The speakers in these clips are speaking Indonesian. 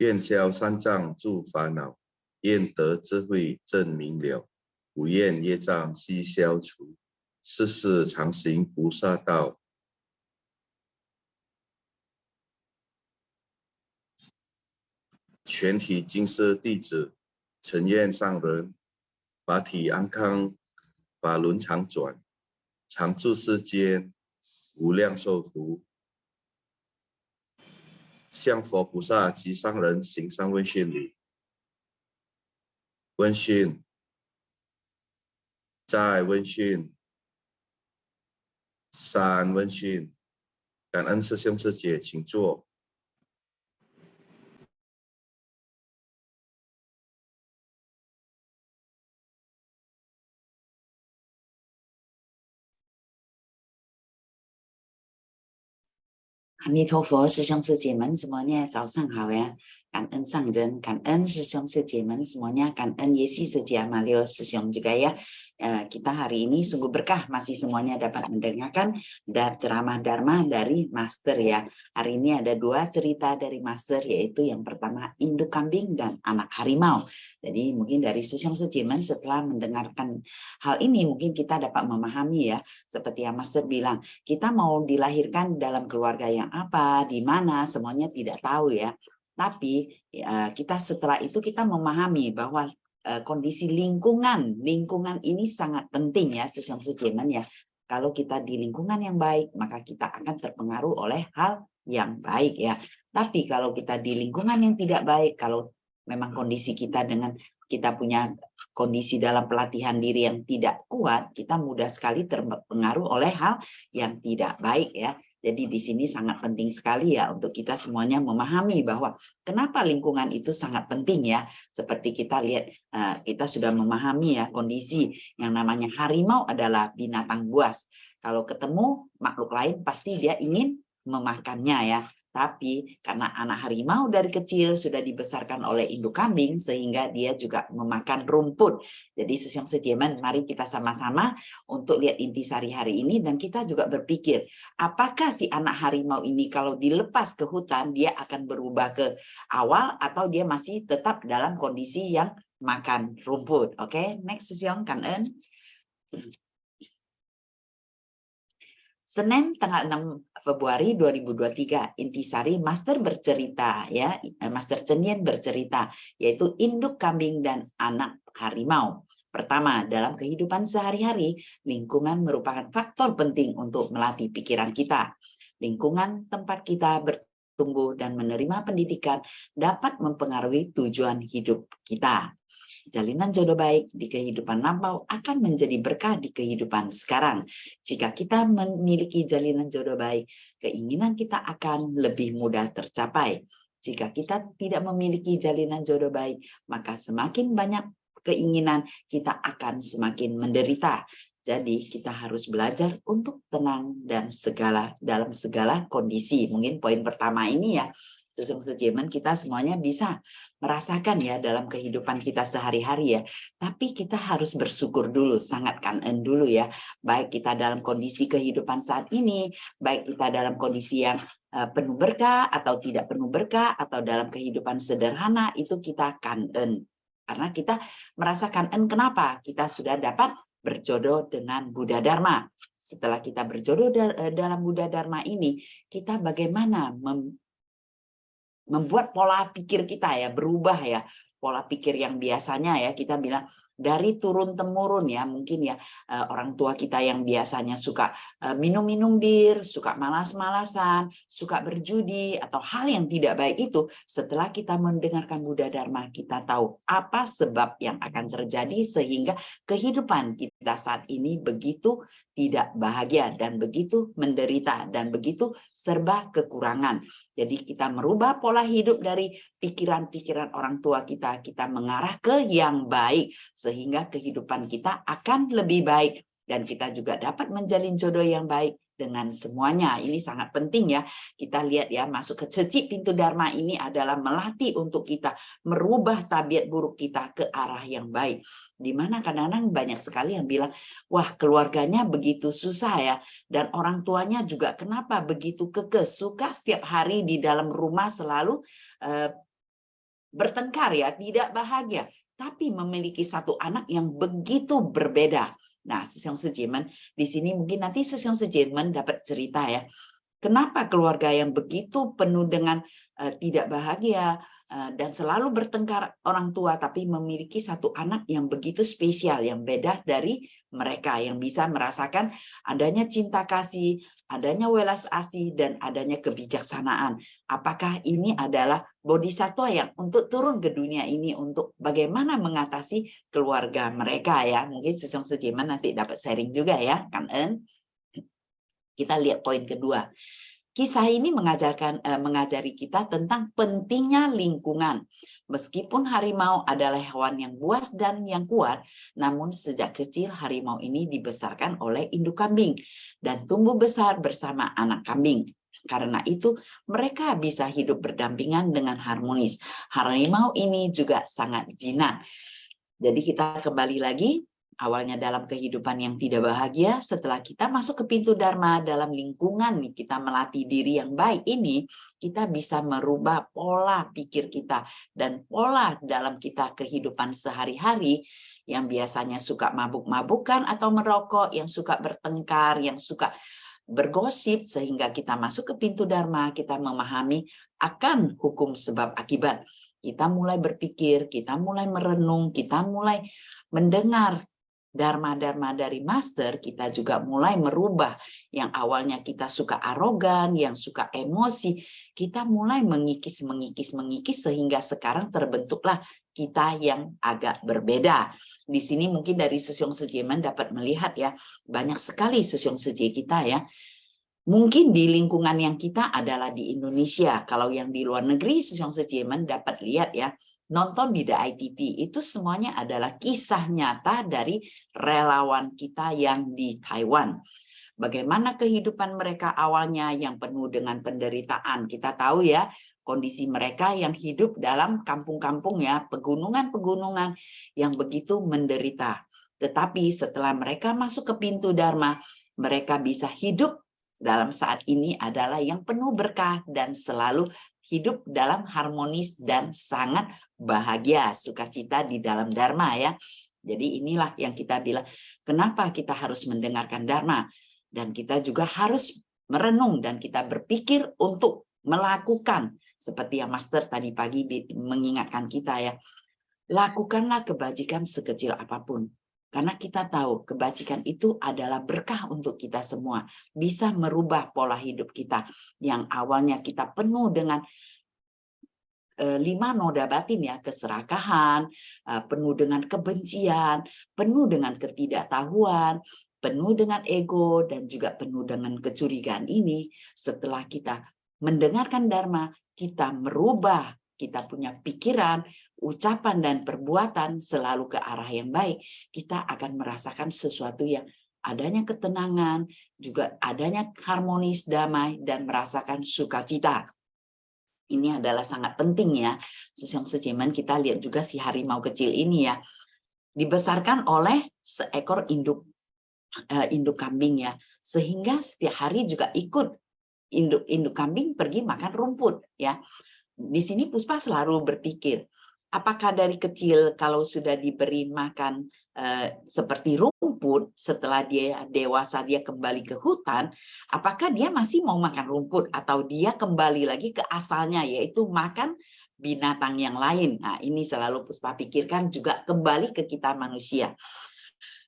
愿消三障诸烦恼，愿得智慧正明了，无愿业障悉消除，世世常行菩萨道。全体金色弟子，诚愿上人法体安康，法轮常转，常住世间，无量寿福。向佛菩萨及上人行善问讯礼。问讯，再问讯，三问讯。感恩师兄师姐，请坐。阿弥陀佛，师兄师姐们semuanya早上好ya. 感恩上人，感恩师兄师姐们semuanya, 感恩Yesi Setia Malio师兄juga ya. Kita hari ini sungguh berkah masih semuanya dapat mendengarkan ceramah Dharma dari Master ya. Hari ini ada 2 cerita dari Master, yaitu yang pertama induk kambing dan anak harimau. Jadi mungkin dari Sư Jeman setelah mendengarkan hal ini mungkin kita dapat memahami ya, seperti yang Master bilang, kita mau dilahirkan dalam keluarga yang apa, di mana, semuanya tidak tahu ya. Tapi kita setelah itu kita memahami bahwa kondisi lingkungan ini sangat penting ya, Sư Jeman ya. Kalau kita di lingkungan yang baik, maka kita akan terpengaruh oleh hal yang baik ya. Tapi kalau kita di lingkungan yang tidak baik, kalau memang kondisi kita dengan kita punya kondisi dalam pelatihan diri yang tidak kuat, kita mudah sekali terpengaruh oleh hal yang tidak baik ya. Jadi di sini sangat penting sekali ya untuk kita semuanya memahami bahwa kenapa lingkungan itu sangat penting ya. Seperti kita lihat, kita sudah memahami ya kondisi yang namanya harimau adalah binatang buas. Kalau ketemu makhluk lain pasti dia ingin memakannya ya. Tapi karena anak harimau dari kecil sudah dibesarkan oleh induk kambing sehingga dia juga memakan rumput. Jadi Sư Jeman, mari kita sama-sama untuk lihat intisari hari ini dan kita juga berpikir, apakah si anak harimau ini kalau dilepas ke hutan dia akan berubah ke awal atau dia masih tetap dalam kondisi yang makan rumput. Oke, next Sư Cảm ơn. Senin tanggal 6 Februari 2023, intisari Master bercerita ya, Master Cenien bercerita, yaitu induk kambing dan anak harimau. Pertama, dalam kehidupan sehari-hari, lingkungan merupakan faktor penting untuk melatih pikiran kita. Lingkungan tempat kita bertumbuh dan menerima pendidikan dapat mempengaruhi tujuan hidup kita. Jalinan jodoh baik di kehidupan lampau akan menjadi berkah di kehidupan sekarang. Jika kita memiliki jalinan jodoh baik, keinginan kita akan lebih mudah tercapai. Jika kita tidak memiliki jalinan jodoh baik, maka semakin banyak keinginan, kita akan semakin menderita. Jadi kita harus belajar untuk tenang dan dalam segala kondisi. Mungkin poin pertama ini ya, Sư Jeman, kita semuanya bisa merasakan ya dalam kehidupan kita sehari-hari ya. Tapi kita harus bersyukur dulu, sangat kangen dulu ya. Baik kita dalam kondisi kehidupan saat ini, baik kita dalam kondisi yang penuh berkah atau tidak penuh berkah, atau dalam kehidupan sederhana, itu kita kangen. Karena kita merasakan kenapa? Kita sudah dapat berjodoh dengan Buddha Dharma. Setelah kita berjodoh dalam Buddha Dharma ini, kita bagaimana membuat pola pikir kita ya berubah ya, pola pikir yang biasanya ya kita bilang dari turun temurun ya, mungkin ya orang tua kita yang biasanya suka minum-minum bir, suka malas-malasan, suka berjudi atau hal yang tidak baik itu, setelah kita mendengarkan Buddha Dharma, kita tahu apa sebab yang akan terjadi sehingga kehidupan kita saat ini begitu tidak bahagia dan begitu menderita dan begitu serba kekurangan. Jadi kita merubah pola hidup dari pikiran-pikiran orang tua kita mengarah ke yang baik, sehingga kehidupan kita akan lebih baik dan kita juga dapat menjalin jodoh yang baik dengan semuanya. Ini sangat penting ya. Kita lihat ya, masuk ke secik pintu Dharma ini adalah melatih untuk kita merubah tabiat buruk kita ke arah yang baik. Dimana kadang-kadang banyak sekali yang bilang, wah keluarganya begitu susah ya, dan orang tuanya juga kenapa begitu kekeh, suka setiap hari di dalam rumah selalu bertengkar ya, tidak bahagia, tapi memiliki satu anak yang begitu berbeda. Nah, Sesyong Sejemen di sini mungkin nanti Sesyong Sejemen dapat cerita ya. Kenapa keluarga yang begitu penuh dengan tidak bahagia dan selalu bertengkar orang tua, tapi memiliki satu anak yang begitu spesial, yang beda dari mereka, yang bisa merasakan adanya cinta kasih, adanya welas asih, dan adanya kebijaksanaan. Apakah ini adalah bodhisattva yang untuk turun ke dunia ini untuk bagaimana mengatasi keluarga mereka ya? Mungkin Sesyong Sejemen nanti dapat sharing juga ya, Kan En. Kita lihat poin kedua. Kisah ini mengajari kita tentang pentingnya lingkungan. Meskipun harimau adalah hewan yang buas dan yang kuat, namun sejak kecil harimau ini dibesarkan oleh induk kambing dan tumbuh besar bersama anak kambing. Karena itu, mereka bisa hidup berdampingan dengan harmonis. Harimau ini juga sangat jinak. Jadi kita kembali lagi. Awalnya dalam kehidupan yang tidak bahagia, setelah kita masuk ke pintu Dharma dalam lingkungan kita melatih diri yang baik ini, kita bisa merubah pola pikir kita dan pola dalam kita kehidupan sehari-hari yang biasanya suka mabuk-mabukan atau merokok, yang suka bertengkar, yang suka bergosip, sehingga kita masuk ke pintu Dharma, kita memahami akan hukum sebab akibat. Kita mulai berpikir, kita mulai merenung, kita mulai mendengar Dharma-dharma dari master, kita juga mulai merubah yang awalnya kita suka arogan, yang suka emosi, kita mulai mengikis sehingga sekarang terbentuklah kita yang agak berbeda. Di sini mungkin dari Sesyong Sejemen dapat melihat ya, banyak sekali Sesyong Seje kita ya. Mungkin di lingkungan yang kita adalah di Indonesia. Kalau yang di luar negeri, Sesyong Sejemen dapat lihat ya, nonton di The ITP itu semuanya adalah kisah nyata dari relawan kita yang di Taiwan. Bagaimana kehidupan mereka awalnya yang penuh dengan penderitaan. Kita tahu ya, kondisi mereka yang hidup dalam kampung-kampung ya, pegunungan-pegunungan yang begitu menderita. Tetapi setelah mereka masuk ke pintu Dharma, mereka bisa hidup dalam saat ini adalah yang penuh berkah dan selalu hidup dalam harmonis dan sangat bahagia, sukacita di dalam Dharma ya. Jadi inilah yang kita bilang, kenapa kita harus mendengarkan Dharma. Dan kita juga harus merenung dan kita berpikir untuk melakukan. Seperti yang Master tadi pagi mengingatkan kita ya. Lakukanlah kebajikan sekecil apapun. Karena kita tahu kebajikan itu adalah berkah untuk kita semua. Bisa merubah pola hidup kita. Yang awalnya kita penuh dengan 5 noda batin ya, keserakahan, penuh dengan kebencian, penuh dengan ketidaktahuan, penuh dengan ego, dan juga penuh dengan kecurigaan ini. Setelah kita mendengarkan Dharma, kita merubah, kita punya pikiran, ucapan, dan perbuatan selalu ke arah yang baik. Kita akan merasakan sesuatu yang adanya ketenangan, juga adanya harmonis, damai, dan merasakan sukacita. Ini adalah sangat penting ya. Sesyong Sejemen kita lihat juga si harimau kecil ini ya. Dibesarkan oleh seekor induk kambing ya. Sehingga setiap hari juga ikut induk kambing pergi makan rumput ya. Di sini Puspa selalu berpikir, apakah dari kecil kalau sudah diberi makan seperti rumput, setelah dia dewasa dia kembali ke hutan, apakah dia masih mau makan rumput atau dia kembali lagi ke asalnya, yaitu makan binatang yang lain. Nah, ini selalu Puspa pikirkan juga kembali ke kita manusia.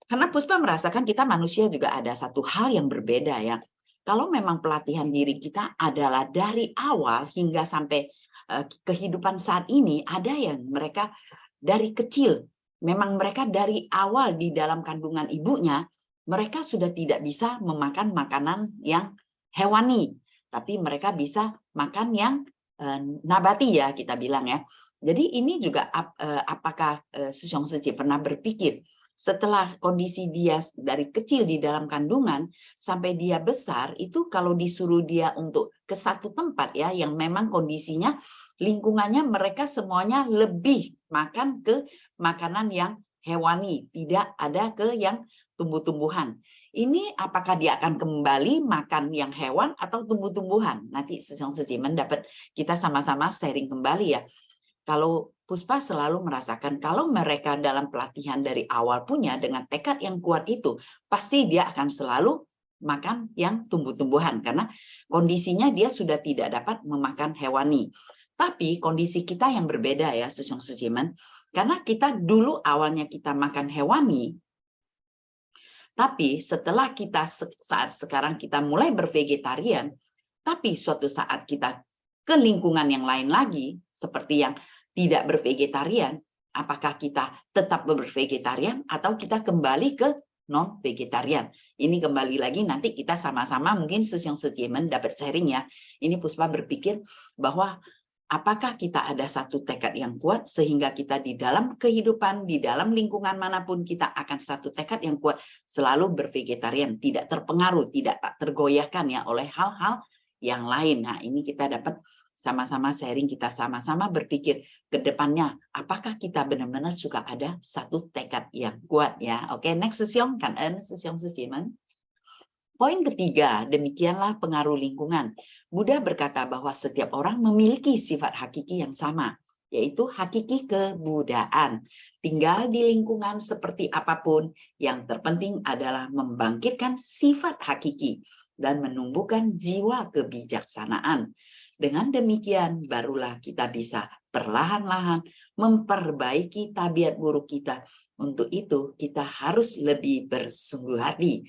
Karena Puspa merasakan kita manusia juga ada satu hal yang berbeda ya. Kalau memang pelatihan diri kita adalah dari awal hingga sampai kehidupan saat ini, ada yang mereka dari kecil, memang mereka dari awal di dalam kandungan ibunya, mereka sudah tidak bisa memakan makanan yang hewani, tapi mereka bisa makan yang nabati ya, kita bilang ya. Jadi ini juga apakah Sesyong Seje pernah berpikir, setelah kondisi dia dari kecil di dalam kandungan sampai dia besar, itu kalau disuruh dia untuk ke satu tempat ya yang memang kondisinya lingkungannya mereka semuanya lebih makan ke makanan yang hewani, tidak ada ke yang tumbuh-tumbuhan. Ini apakah dia akan kembali makan yang hewan atau tumbuh-tumbuhan? Nanti Sesyong Sejemen dapat kita sama-sama sharing kembali ya. Kalau Puspa selalu merasakan kalau mereka dalam pelatihan dari awal punya dengan tekad yang kuat itu, pasti dia akan selalu makan yang tumbuh-tumbuhan karena kondisinya dia sudah tidak dapat memakan hewani. Tapi kondisi kita yang berbeda ya, Sesyong Sejiman, karena kita dulu awalnya kita makan hewani, tapi setelah kita saat sekarang kita mulai bervegetarian, tapi suatu saat kita ke lingkungan yang lain lagi, seperti yang tidak bervegetarian, apakah kita tetap bervegetarian atau kita kembali ke non-vegetarian? Ini kembali lagi nanti kita sama-sama mungkin Sesyong Sejimen dapat sharing ya. Ini Puspa berpikir bahwa apakah kita ada satu tekad yang kuat sehingga kita di dalam kehidupan, di dalam lingkungan manapun kita akan satu tekad yang kuat selalu bervegetarian, tidak terpengaruh, tidak tergoyahkan ya oleh hal-hal yang lain. Nah, ini kita dapat sama-sama sharing, kita sama-sama berpikir ke depannya, apakah kita benar-benar suka ada satu tekad yang kuat ya. Oke, next Sesyong, Kan En, Sesyong Sejiman. Poin ketiga, demikianlah pengaruh lingkungan. Buddha berkata bahwa setiap orang memiliki sifat hakiki yang sama, yaitu hakiki kebudaan. Tinggal di lingkungan seperti apapun, yang terpenting adalah membangkitkan sifat hakiki dan menumbuhkan jiwa kebijaksanaan. Dengan demikian, barulah kita bisa perlahan-lahan memperbaiki tabiat buruk kita. Untuk itu, kita harus lebih bersungguh hati.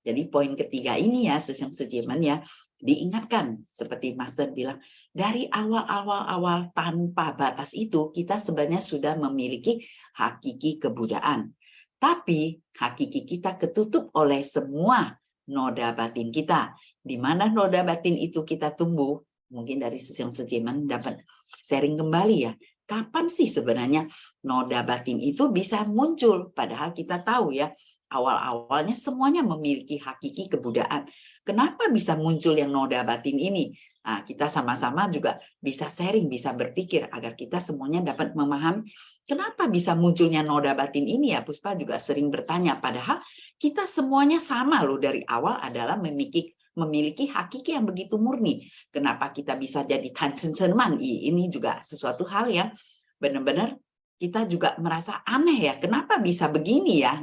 Jadi poin ketiga ini ya, Sesyong Sejimen ya, diingatkan seperti Master bilang, dari awal-awal tanpa batas itu, kita sebenarnya sudah memiliki hakiki kebudaan. Tapi hakiki kita ketutup oleh semua noda batin kita. Di mana noda batin itu kita tumbuh, mungkin dari Sesyong Sejimen dapat sharing kembali ya. Kapan sih sebenarnya noda batin itu bisa muncul? Padahal kita tahu ya, awal-awalnya semuanya memiliki hakiki kebudaan. Kenapa bisa muncul yang noda batin ini? Nah, kita sama-sama juga bisa sharing, bisa berpikir agar kita semuanya dapat memahami kenapa bisa munculnya noda batin ini ya. Puspa juga sering bertanya, padahal kita semuanya sama loh dari awal adalah memiliki hakiki yang begitu murni. Kenapa kita bisa jadi Tan Chen Chen Man? Ini juga sesuatu hal yang benar-benar kita juga merasa aneh ya. Kenapa bisa begini ya?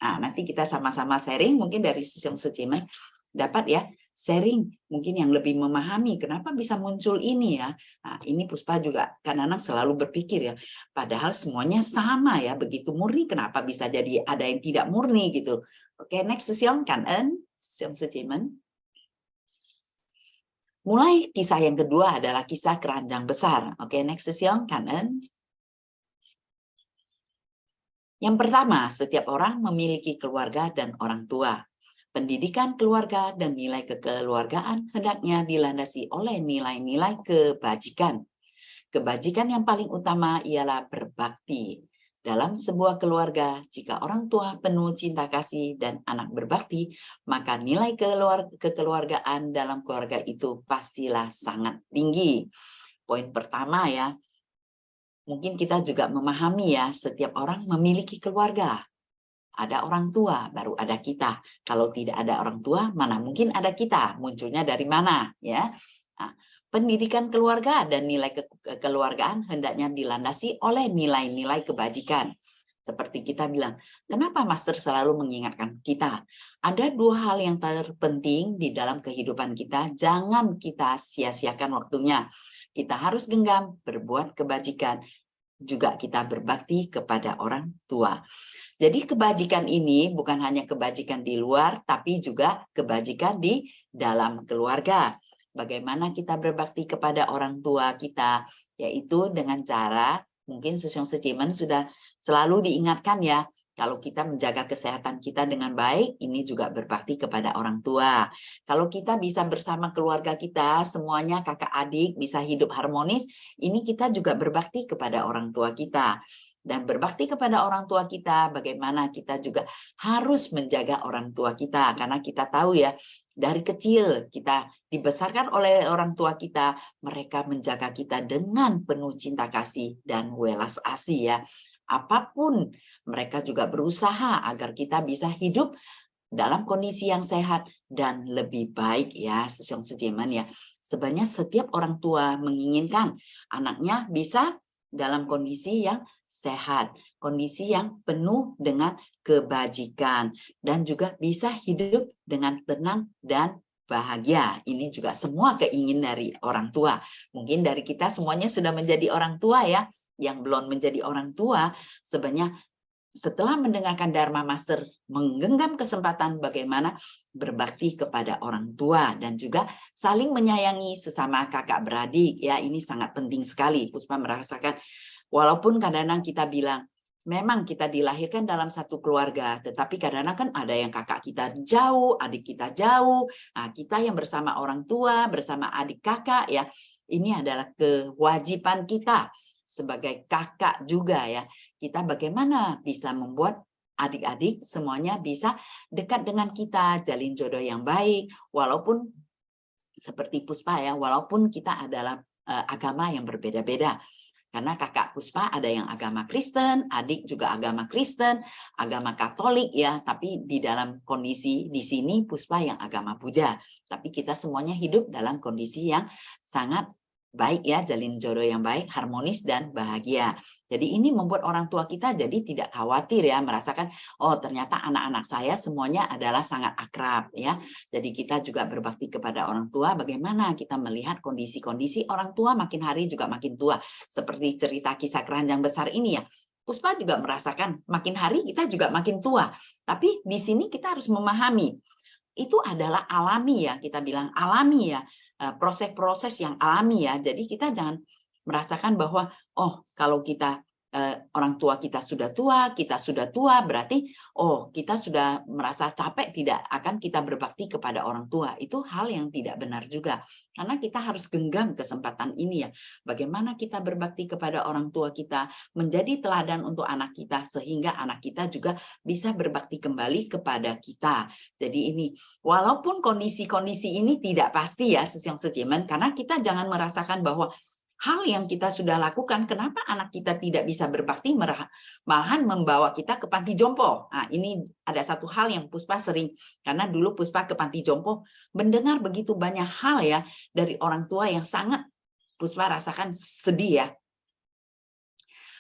Nah, nanti kita sama-sama sharing mungkin dari Sesyong Sejimen dapat ya sharing mungkin yang lebih memahami kenapa bisa muncul ini ya. Nah, ini Puspa juga kadang-kadang selalu berpikir ya, padahal semuanya sama ya, begitu murni kenapa bisa jadi ada yang tidak murni gitu. Oke, next Sesyong, Kan En, Sesyong Sejimen. Mulai kisah yang kedua adalah kisah keranjang besar. Oke, next Sesyong, Kan En. Yang pertama, setiap orang memiliki keluarga dan orang tua. Pendidikan keluarga dan nilai kekeluargaan hendaknya dilandasi oleh nilai-nilai kebajikan. Kebajikan yang paling utama ialah berbakti. Dalam sebuah keluarga, jika orang tua penuh cinta kasih dan anak berbakti, maka nilai kekeluargaan dalam keluarga itu pastilah sangat tinggi. Poin pertama ya, mungkin kita juga memahami ya, setiap orang memiliki keluarga. Ada orang tua, baru ada kita. Kalau tidak ada orang tua, mana mungkin ada kita? Munculnya dari mana? Ya. Nah, pendidikan keluarga dan nilai kekeluargaan hendaknya dilandasi oleh nilai-nilai kebajikan. Seperti kita bilang, kenapa Master selalu mengingatkan kita? Ada dua hal yang terpenting di dalam kehidupan kita, jangan kita sia-siakan waktunya. Kita harus genggam berbuat kebajikan. Juga kita berbakti kepada orang tua. Jadi kebajikan ini bukan hanya kebajikan di luar, tapi juga kebajikan di dalam keluarga. Bagaimana kita berbakti kepada orang tua kita, yaitu dengan cara, mungkin Sesyong Sejimen sudah selalu diingatkan ya, kalau kita menjaga kesehatan kita dengan baik, ini juga berbakti kepada orang tua. Kalau kita bisa bersama keluarga kita, semuanya kakak adik bisa hidup harmonis, ini kita juga berbakti kepada orang tua kita. Dan berbakti kepada orang tua kita, bagaimana kita juga harus menjaga orang tua kita. Karena kita tahu ya, dari kecil kita dibesarkan oleh orang tua kita, mereka menjaga kita dengan penuh cinta kasih dan welas asih ya. Apapun mereka juga berusaha agar kita bisa hidup dalam kondisi yang sehat dan lebih baik ya, Sesyong Sejimen ya. Sebenarnya setiap orang tua menginginkan anaknya bisa dalam kondisi yang sehat, kondisi yang penuh dengan kebajikan, dan juga bisa hidup dengan tenang dan bahagia. Ini juga semua keinginan dari orang tua. Mungkin dari kita semuanya sudah menjadi orang tua ya. Yang belum menjadi orang tua, sebenarnya setelah mendengarkan Dharma Master menggenggam kesempatan bagaimana berbakti kepada orang tua dan juga saling menyayangi sesama kakak beradik ya, ini sangat penting sekali. Puspa merasakan walaupun kadang-kadang kita bilang memang kita dilahirkan dalam satu keluarga, tetapi kadang-kadang kan ada yang kakak kita jauh, adik kita jauh, nah, kita yang bersama orang tua, bersama adik kakak ya, ini adalah kewajiban kita sebagai kakak juga ya, kita bagaimana bisa membuat adik-adik semuanya bisa dekat dengan kita, jalin jodoh yang baik, walaupun seperti Puspa ya, walaupun kita adalah agama yang berbeda-beda. Karena kakak Puspa ada yang agama Kristen, adik juga agama Kristen, agama Katolik ya, tapi di dalam kondisi di sini Puspa yang agama Buddha. Tapi kita semuanya hidup dalam kondisi yang sangat baik ya, jalin jodoh yang baik, harmonis dan bahagia. Jadi ini membuat orang tua kita jadi tidak khawatir ya, merasakan oh ternyata anak-anak saya semuanya adalah sangat akrab ya. Jadi kita juga berbakti kepada orang tua, bagaimana kita melihat kondisi-kondisi orang tua makin hari juga makin tua. Seperti cerita kisah keranjang besar ini ya. Puspa juga merasakan makin hari kita juga makin tua. Tapi di sini kita harus memahami itu adalah alami ya, kita bilang alami ya, proses-proses yang alami ya. Jadi kita jangan merasakan bahwa oh kalau kita orang tua kita sudah tua, berarti oh kita sudah merasa capek, tidak akan kita berbakti kepada orang tua. Itu hal yang tidak benar juga. Karena kita harus genggam kesempatan ini ya. Bagaimana kita berbakti kepada orang tua kita, menjadi teladan untuk anak kita, sehingga anak kita juga bisa berbakti kembali kepada kita. Jadi ini, walaupun kondisi-kondisi ini tidak pasti ya, Sesyong Sejemen, karena kita jangan merasakan bahwa hal yang kita sudah lakukan, kenapa anak kita tidak bisa berbakti, malahan membawa kita ke panti jompo. Nah, ini ada satu hal yang Puspa sering, karena dulu Puspa ke panti jompo, mendengar begitu banyak hal ya, dari orang tua yang sangat Puspa rasakan sedih ya.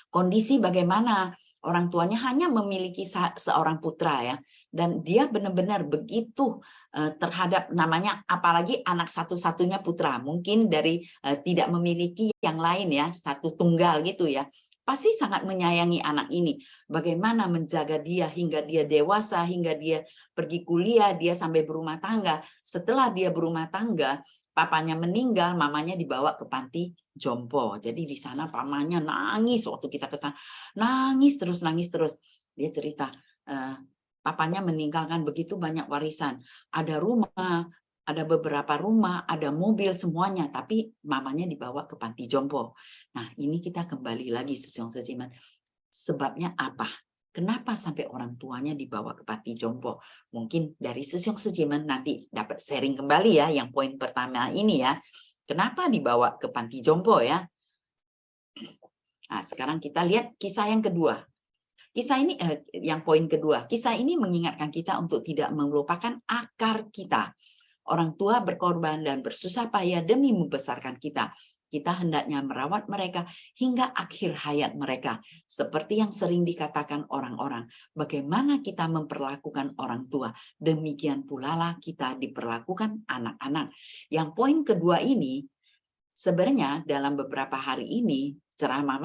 Kondisi bagaimana orang tuanya hanya memiliki seorang putra ya, dan dia benar-benar begitu terhadap namanya, apalagi anak satu-satunya putra, mungkin dari tidak memiliki yang lain ya, satu tunggal gitu ya, pasti sangat menyayangi anak ini. Bagaimana menjaga dia hingga dia dewasa, hingga dia pergi kuliah, dia sampai berumah tangga. Setelah dia berumah tangga, papanya meninggal, mamanya dibawa ke panti jompo. Jadi di sana pamannya nangis waktu kita ke sana, nangis terus. Dia cerita, papanya meninggalkan begitu banyak warisan, ada rumah, ada beberapa rumah, ada mobil, semuanya, tapi mamanya dibawa ke panti jompo. Nah, ini kita kembali lagi Sesyong Sejemen. Sebabnya apa? Kenapa sampai orang tuanya dibawa ke panti jompo? Mungkin dari Sesyong Sejemen nanti dapat sharing kembali ya, yang poin pertama ini ya. Kenapa dibawa ke panti jompo ya? Nah, sekarang kita lihat kisah yang kedua. Kisah ini yang poin kedua. Kisah ini mengingatkan kita untuk tidak melupakan akar kita. Orang tua berkorban dan bersusah payah demi membesarkan kita. Kita hendaknya merawat mereka hingga akhir hayat mereka. Seperti yang sering dikatakan orang-orang, bagaimana kita memperlakukan orang tua, demikian pula lah kita diperlakukan anak-anak. Yang poin kedua ini, sebenarnya dalam beberapa hari ini, ceramah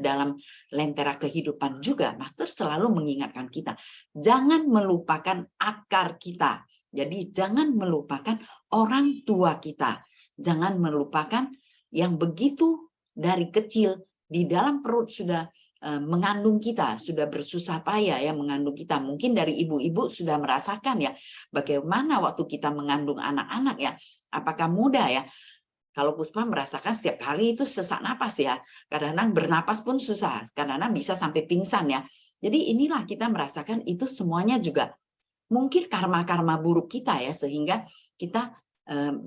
dalam Lentera Kehidupan juga, Master selalu mengingatkan kita, jangan melupakan akar kita. Jadi jangan melupakan orang tua kita. Jangan melupakan yang begitu dari kecil di dalam perut sudah mengandung kita, sudah bersusah payah ya mengandung kita. Mungkin dari ibu-ibu sudah merasakan ya bagaimana waktu kita mengandung anak-anak ya. Apakah mudah ya? Kalau Puspa merasakan setiap hari itu sesak napas ya. Kadang-kadang bernapas pun susah, kadang-kadang bisa sampai pingsan ya. Jadi inilah kita merasakan itu semuanya juga mungkin karma-karma buruk kita ya, sehingga kita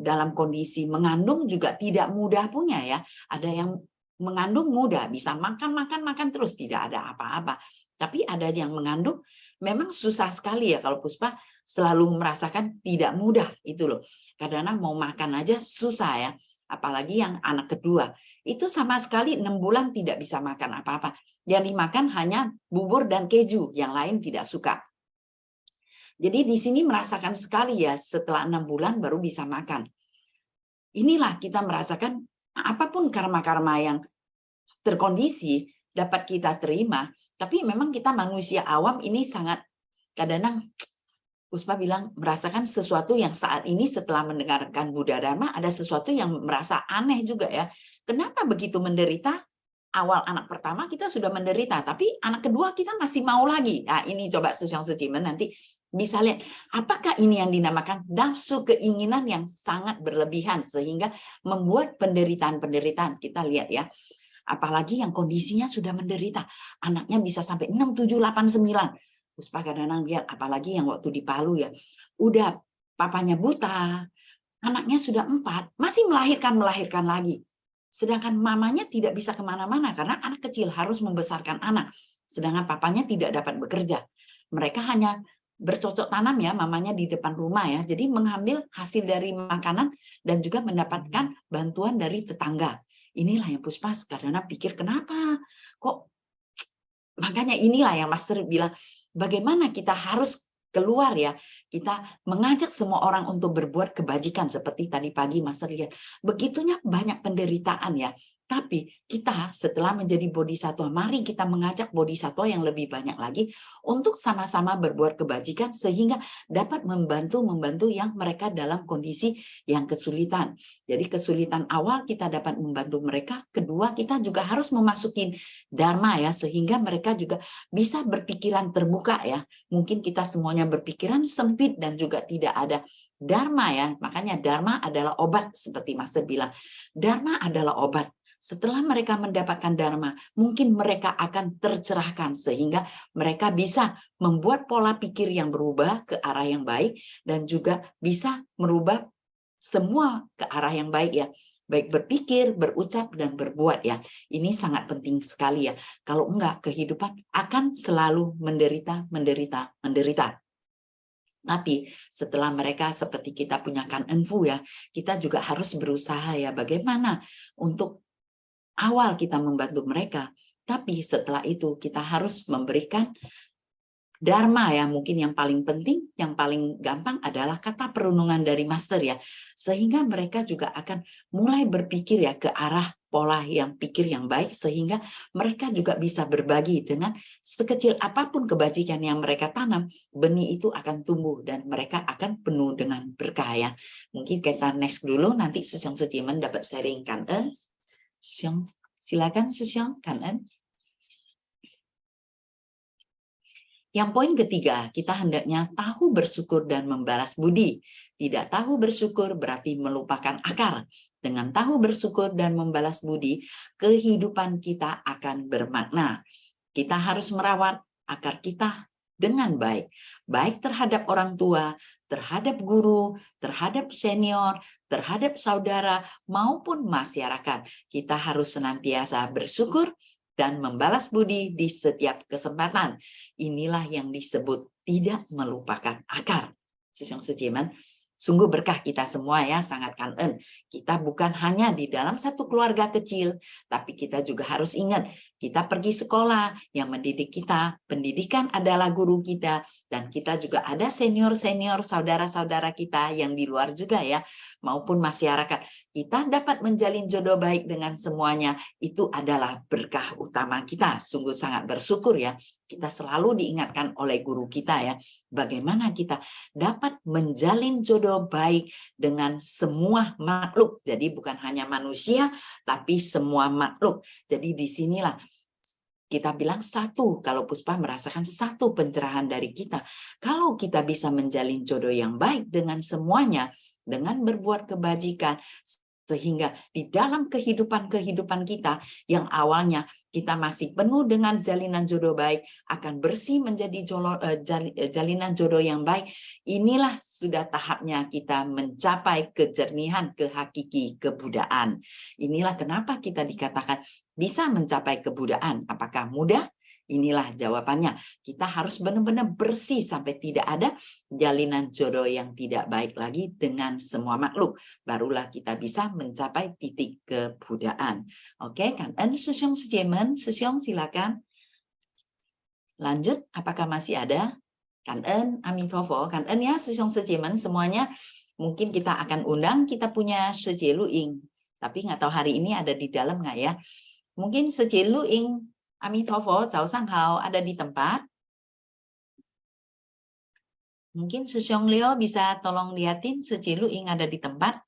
dalam kondisi mengandung juga tidak mudah punya ya. Ada yang mengandung mudah, bisa makan terus tidak ada apa-apa. Tapi ada yang mengandung memang susah sekali ya. Kalau Puspa selalu merasakan tidak mudah itu loh. Kadang-kadang mau makan aja susah ya. Apalagi yang anak kedua. itu sama sekali 6 bulan tidak bisa makan apa-apa. Yang dimakan hanya bubur dan keju, yang lain tidak suka. Jadi di sini merasakan sekali ya, setelah 6 bulan baru bisa makan. Inilah kita merasakan apapun karma-karma yang terkondisi dapat kita terima, tapi memang kita manusia awam ini sangat kadang-kadang Puspa bilang merasakan sesuatu yang saat ini setelah mendengarkan Buddha Dharma ada sesuatu yang merasa aneh juga ya. Kenapa begitu menderita? Awal anak pertama kita sudah menderita, tapi anak kedua kita masih mau lagi. Nah, ini coba Susyong Sejimen nanti bisa lihat apakah ini yang dinamakan nafsu keinginan yang sangat berlebihan sehingga membuat penderitaan-penderitaan. Kita lihat ya. Apalagi yang kondisinya sudah menderita. Anaknya bisa sampai 6, 7, 8, 9. Puspa kadang-kadang lihat, apalagi yang waktu di Palu ya, udah papanya buta, anaknya sudah 4, masih melahirkan lagi. Sedangkan mamanya tidak bisa kemana-mana karena anak kecil harus membesarkan anak. Sedangkan papanya tidak dapat bekerja. Mereka hanya bercocok tanam ya, mamanya di depan rumah ya. Jadi mengambil hasil dari makanan dan juga mendapatkan bantuan dari tetangga. Inilah yang Puspa kadang-kadang pikir, kenapa? Kok? Makanya inilah yang Master bilang, bagaimana kita harus keluar ya, kita mengajak semua orang untuk berbuat kebajikan seperti tadi pagi Master lihat. Begitunya banyak penderitaan ya. Tapi kita setelah menjadi bodhisattva, mari kita mengajak bodhisattva yang lebih banyak lagi untuk sama-sama berbuat kebajikan sehingga dapat membantu yang mereka dalam kondisi yang kesulitan. Jadi kesulitan awal kita dapat membantu mereka, kedua kita juga harus memasukin dharma ya sehingga mereka juga bisa berpikiran terbuka ya. Mungkin kita semuanya berpikiran sempit dan juga tidak ada dharma ya. Makanya dharma adalah obat seperti Master bilang. Dharma adalah obat. Setelah mereka mendapatkan dharma, mungkin mereka akan tercerahkan sehingga mereka bisa membuat pola pikir yang berubah ke arah yang baik dan juga bisa merubah semua ke arah yang baik ya. Baik berpikir, berucap, dan berbuat ya. Ini sangat penting sekali ya. Kalau enggak, kehidupan akan selalu menderita. Tapi setelah mereka seperti kita punya Kan En Fu ya, kita juga harus berusaha ya bagaimana untuk awal kita membantu mereka, tapi setelah itu kita harus memberikan dharma ya, mungkin yang paling penting, yang paling gampang adalah kata perundungan dari Master ya, sehingga mereka juga akan mulai berpikir ya ke arah pola yang pikir yang baik, sehingga mereka juga bisa berbagi dengan sekecil apapun kebajikan yang mereka tanam, benih itu akan tumbuh dan mereka akan penuh dengan berkah ya. Mungkin kita next dulu, nanti Susyong Sejimen dapat sharing Kan En. Silakan Susyong, Kan En. Yang poin ketiga, kita hendaknya tahu bersyukur dan membalas budi. Tidak tahu bersyukur berarti melupakan akar. Dengan tahu bersyukur dan membalas budi, kehidupan kita akan bermakna. Kita harus merawat akar kita dengan baik. Baik terhadap orang tua, terhadap guru, terhadap senior, terhadap saudara, maupun masyarakat. Kita harus senantiasa bersyukur dan membalas budi di setiap kesempatan. Inilah yang disebut tidak melupakan akar. Susyong Sejimen, sungguh berkah kita semua ya, sangat Kan En. Kita bukan hanya di dalam satu keluarga kecil, tapi kita juga harus ingat, kita pergi sekolah yang mendidik kita, pendidikan adalah guru kita, dan kita juga ada senior-senior, saudara-saudara kita yang di luar juga ya, maupun masyarakat. Kita dapat menjalin jodoh baik dengan semuanya, itu adalah berkah utama kita. Sungguh sangat bersyukur ya, kita selalu diingatkan oleh guru kita ya, bagaimana kita dapat menjalin jodoh baik dengan semua makhluk. Jadi bukan hanya manusia, tapi semua makhluk. Jadi disinilah kita bilang satu, kalau Puspa merasakan satu pencerahan dari kita. Kalau kita bisa menjalin jodoh yang baik dengan semuanya, dengan berbuat kebajikan, sehingga di dalam kehidupan kita yang awalnya kita masih penuh dengan jalinan jodoh baik, akan bersih menjadi jalinan jodoh yang baik. Inilah sudah tahapnya kita mencapai kejernihan, kehakiki, kebudaan. Inilah kenapa kita dikatakan bisa mencapai kebudaan. Apakah mudah? Inilah jawabannya. Kita harus benar-benar bersih sampai tidak ada jalinan jodoh yang tidak baik lagi dengan semua makhluk. Barulah kita bisa mencapai titik kebudayaan. Oke, kan? Sesiong sejemen, sesiong silakan. Lanjut, apakah masih ada? Kan Amitofo, kan ya, sesiong sejemen semuanya. Mungkin kita akan undang, kita punya sejeluing. Tapi nggak tahu hari ini ada di dalam nggak ya? Mungkin sejeluing Amitofo, Cao Sang Hao ada di tempat. Mungkin Sesiong Leo bisa tolong liatin sejeluing ada di tempat.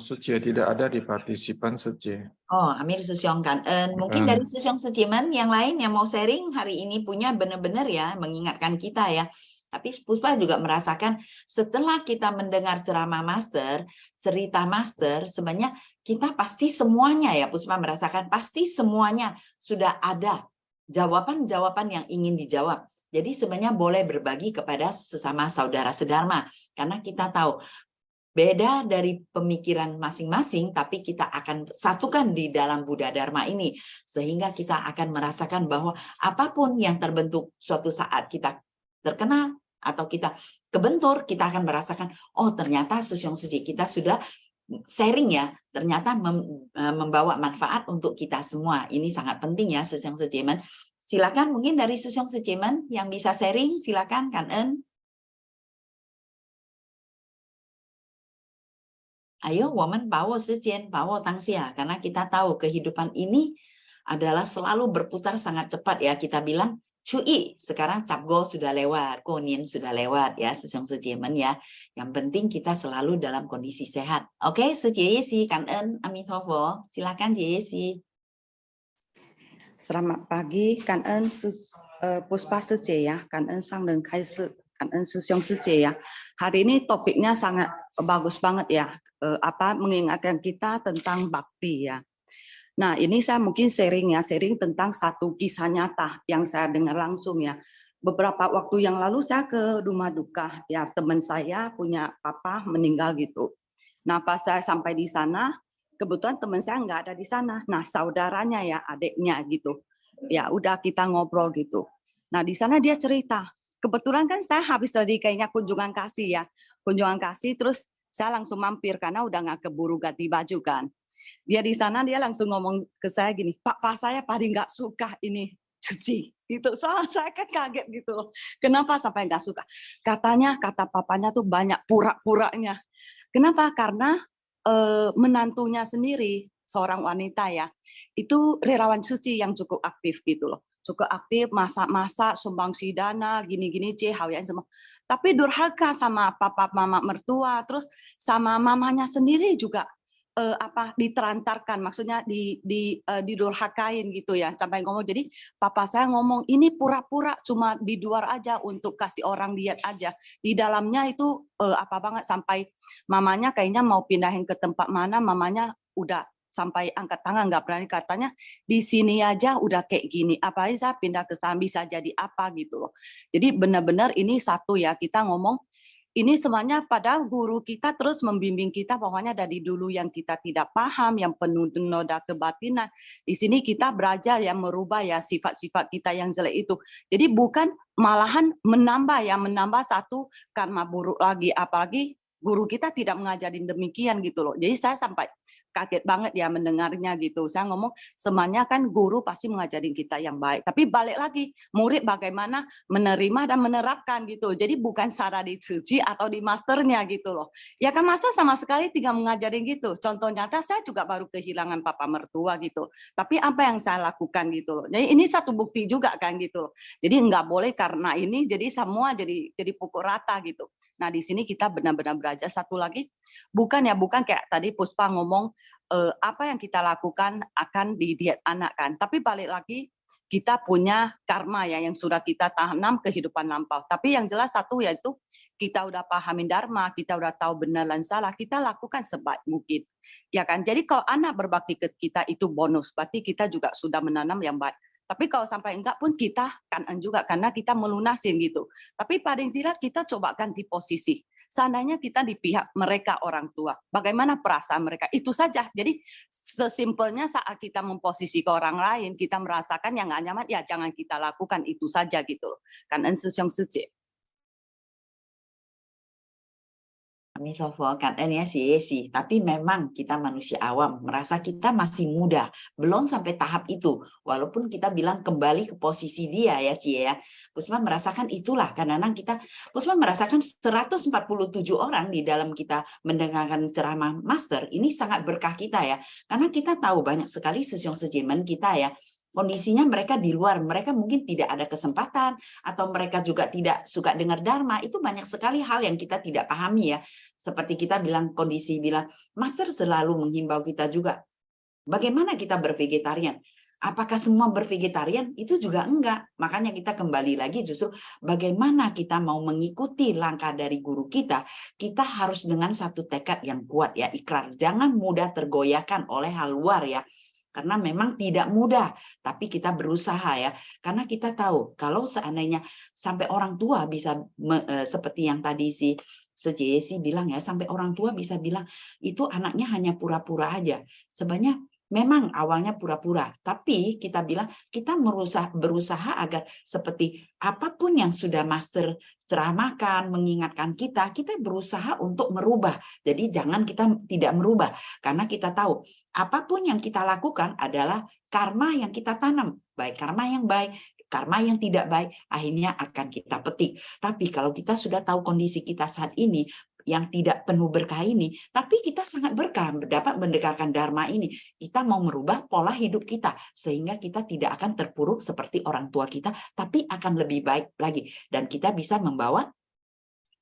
Suci tidak ada di partisipan Suci. Oh, Amir Sesiong kan. Mungkin dari Sesiong Sejiman yang lain yang mau sharing hari ini punya benar-benar ya mengingatkan kita ya. Tapi Puspa juga merasakan setelah kita mendengar ceramah master, cerita master, sebenarnya kita pasti semuanya ya Puspa merasakan pasti semuanya sudah ada jawaban-jawaban yang ingin dijawab. Jadi sebenarnya boleh berbagi kepada sesama saudara sedharma karena kita tahu beda dari pemikiran masing-masing, tapi kita akan satukan di dalam Buddha Dharma ini. Sehingga kita akan merasakan bahwa apapun yang terbentuk suatu saat kita terkena atau kita kebentur, kita akan merasakan, oh ternyata Sesiong Seji kita sudah sharing ya, ternyata membawa manfaat untuk kita semua. Ini sangat penting ya Sesiong Sejiman. Silakan mungkin dari Sesiong Sejiman yang bisa sharing, silakan Kan En. Ayo, woman bawa sejen, bawa tangsia. Karena kita tahu kehidupan ini adalah selalu berputar sangat cepat ya. Kita bilang, cuy, sekarang capgo sudah lewat, konien sudah lewat ya, sesiong sejemen ya. Yang penting kita selalu dalam kondisi sehat. Oke, sejesi, Kan En, Amitofo. Silakan Jesi. Selamat pagi, Kan En, Puspa Seje ya, Kan En Sang Leng Kai Se. Kan En Sesiong Seje ya. Hari ini topiknya sangat bagus banget ya. Mengingatkan kita tentang bakti ya. Nah, ini saya mungkin sharing tentang satu kisah nyata yang saya dengar langsung ya. Beberapa waktu yang lalu saya ke rumah duka ya, teman saya punya papa meninggal gitu. Nah, pas saya sampai di sana, kebetulan teman saya nggak ada di sana. Nah, saudaranya ya, adiknya gitu. Ya, udah kita ngobrol gitu. Nah, di sana dia cerita. Kebetulan kan saya habis tadi kayaknya kunjungan kasih ya. Kunjungan kasih terus saya langsung mampir karena udah nggak keburu ganti baju kan. Dia di sana dia langsung ngomong ke saya gini, Pak saya paling nggak suka ini cuci. Gitu. Soalnya saya kan kaget gitu loh. Kenapa sampai nggak suka? Katanya kata papanya tuh banyak pura-puranya. Kenapa? Karena menantunya sendiri seorang wanita ya, itu relawan suci yang cukup aktif gitu loh. Cukup aktif, masak-masak, sumbangsi dana, gini-gini, hal-hal semua. Tapi durhaka sama papa mama mertua, terus sama mamanya sendiri juga diterantarkan, maksudnya didurhakain gitu ya, sampai ngomong. Jadi papa saya ngomong ini pura-pura cuma di luar aja untuk kasih orang lihat aja. Di dalamnya itu apa banget sampai mamanya kayaknya mau pindahin ke tempat mana, mamanya udah sampai angkat tangan nggak berani, katanya di sini aja udah kayak gini, apa aja pindah ke sana bisa jadi apa gitu loh. Jadi benar-benar ini satu ya, kita ngomong ini semuanya pada guru kita terus membimbing kita, pokoknya dari dulu yang kita tidak paham, yang penuh noda kebatinan. Di sini kita belajar yang merubah ya sifat-sifat kita yang jelek itu. Jadi bukan malahan menambah satu karma buruk lagi, apalagi guru kita tidak mengajarin demikian gitu loh. Jadi saya sampai kaget banget ya mendengarnya gitu. Saya ngomong semuanya kan guru pasti mengajarin kita yang baik. Tapi balik lagi, murid bagaimana menerima dan menerapkan gitu. Jadi bukan secara di cuci atau di masternya gitu loh. Ya kan master sama sekali tinggal mengajarin gitu. Contoh nyata saya juga baru kehilangan papa mertua gitu. Tapi apa yang saya lakukan gitu loh. Jadi ini satu bukti juga kan gitu loh. Jadi nggak boleh karena ini jadi semua jadi pukul rata gitu. Nah di sini kita benar-benar belajar. Satu lagi, bukan kayak tadi Puspa ngomong apa yang kita lakukan akan didiet anak kan. Tapi balik lagi kita punya karma ya yang sudah kita tanam kehidupan lampau. Tapi yang jelas satu yaitu kita udah pahamin dharma, kita udah tahu benar dan salah, kita lakukan sebaik mungkin. Ya kan? Jadi kalau anak berbakti ke kita itu bonus, berarti kita juga sudah menanam yang baik. Tapi kalau sampai enggak pun kita kan juga karena kita melunasin gitu. Tapi paling tidak kita coba ganti posisi. Seandainya kita di pihak mereka orang tua, bagaimana perasaan mereka? Itu saja. Jadi sesimpelnya saat kita memposisi ke orang lain, kita merasakan yang nggak nyaman, ya jangan kita lakukan itu saja gitu. Kan ensusiong suci. Kami sofokan ya sih, tapi memang kita manusia awam merasa kita masih muda, belum sampai tahap itu. Walaupun kita bilang kembali ke posisi dia ya Cie ya. Puspa merasakan itulah karena kita Puspa merasakan 147 orang di dalam kita mendengarkan ceramah master ini sangat berkah kita ya. Karena kita tahu banyak sekali sesiong sejemen kita ya. Kondisinya mereka di luar, mereka mungkin tidak ada kesempatan, atau mereka juga tidak suka dengar dharma, itu banyak sekali hal yang kita tidak pahami ya. Seperti kita bilang, kondisi bilang, Master selalu menghimbau kita juga, bagaimana kita bervegetarian? Apakah semua bervegetarian? Itu juga enggak. Makanya kita kembali lagi justru bagaimana kita mau mengikuti langkah dari guru kita harus dengan satu tekad yang kuat ya, ikrar. Jangan mudah tergoyahkan oleh hal luar ya. Karena memang tidak mudah, tapi kita berusaha ya. Karena kita tahu kalau seandainya sampai orang tua bisa seperti yang tadi si Jesse bilang ya, sampai orang tua bisa bilang itu anaknya hanya pura-pura aja. Sebenarnya memang awalnya pura-pura, tapi kita bilang kita berusaha agar seperti apapun yang sudah master ceramahkan, mengingatkan kita berusaha untuk merubah. Jadi jangan kita tidak merubah, karena kita tahu apapun yang kita lakukan adalah karma yang kita tanam, baik karma yang baik, karma yang tidak baik, akhirnya akan kita petik. Tapi kalau kita sudah tahu kondisi kita saat ini, yang tidak penuh berkah ini, tapi kita sangat berkah dapat mendengarkan dharma ini. Kita mau merubah pola hidup kita sehingga kita tidak akan terpuruk seperti orang tua kita, tapi akan lebih baik lagi dan kita bisa membawa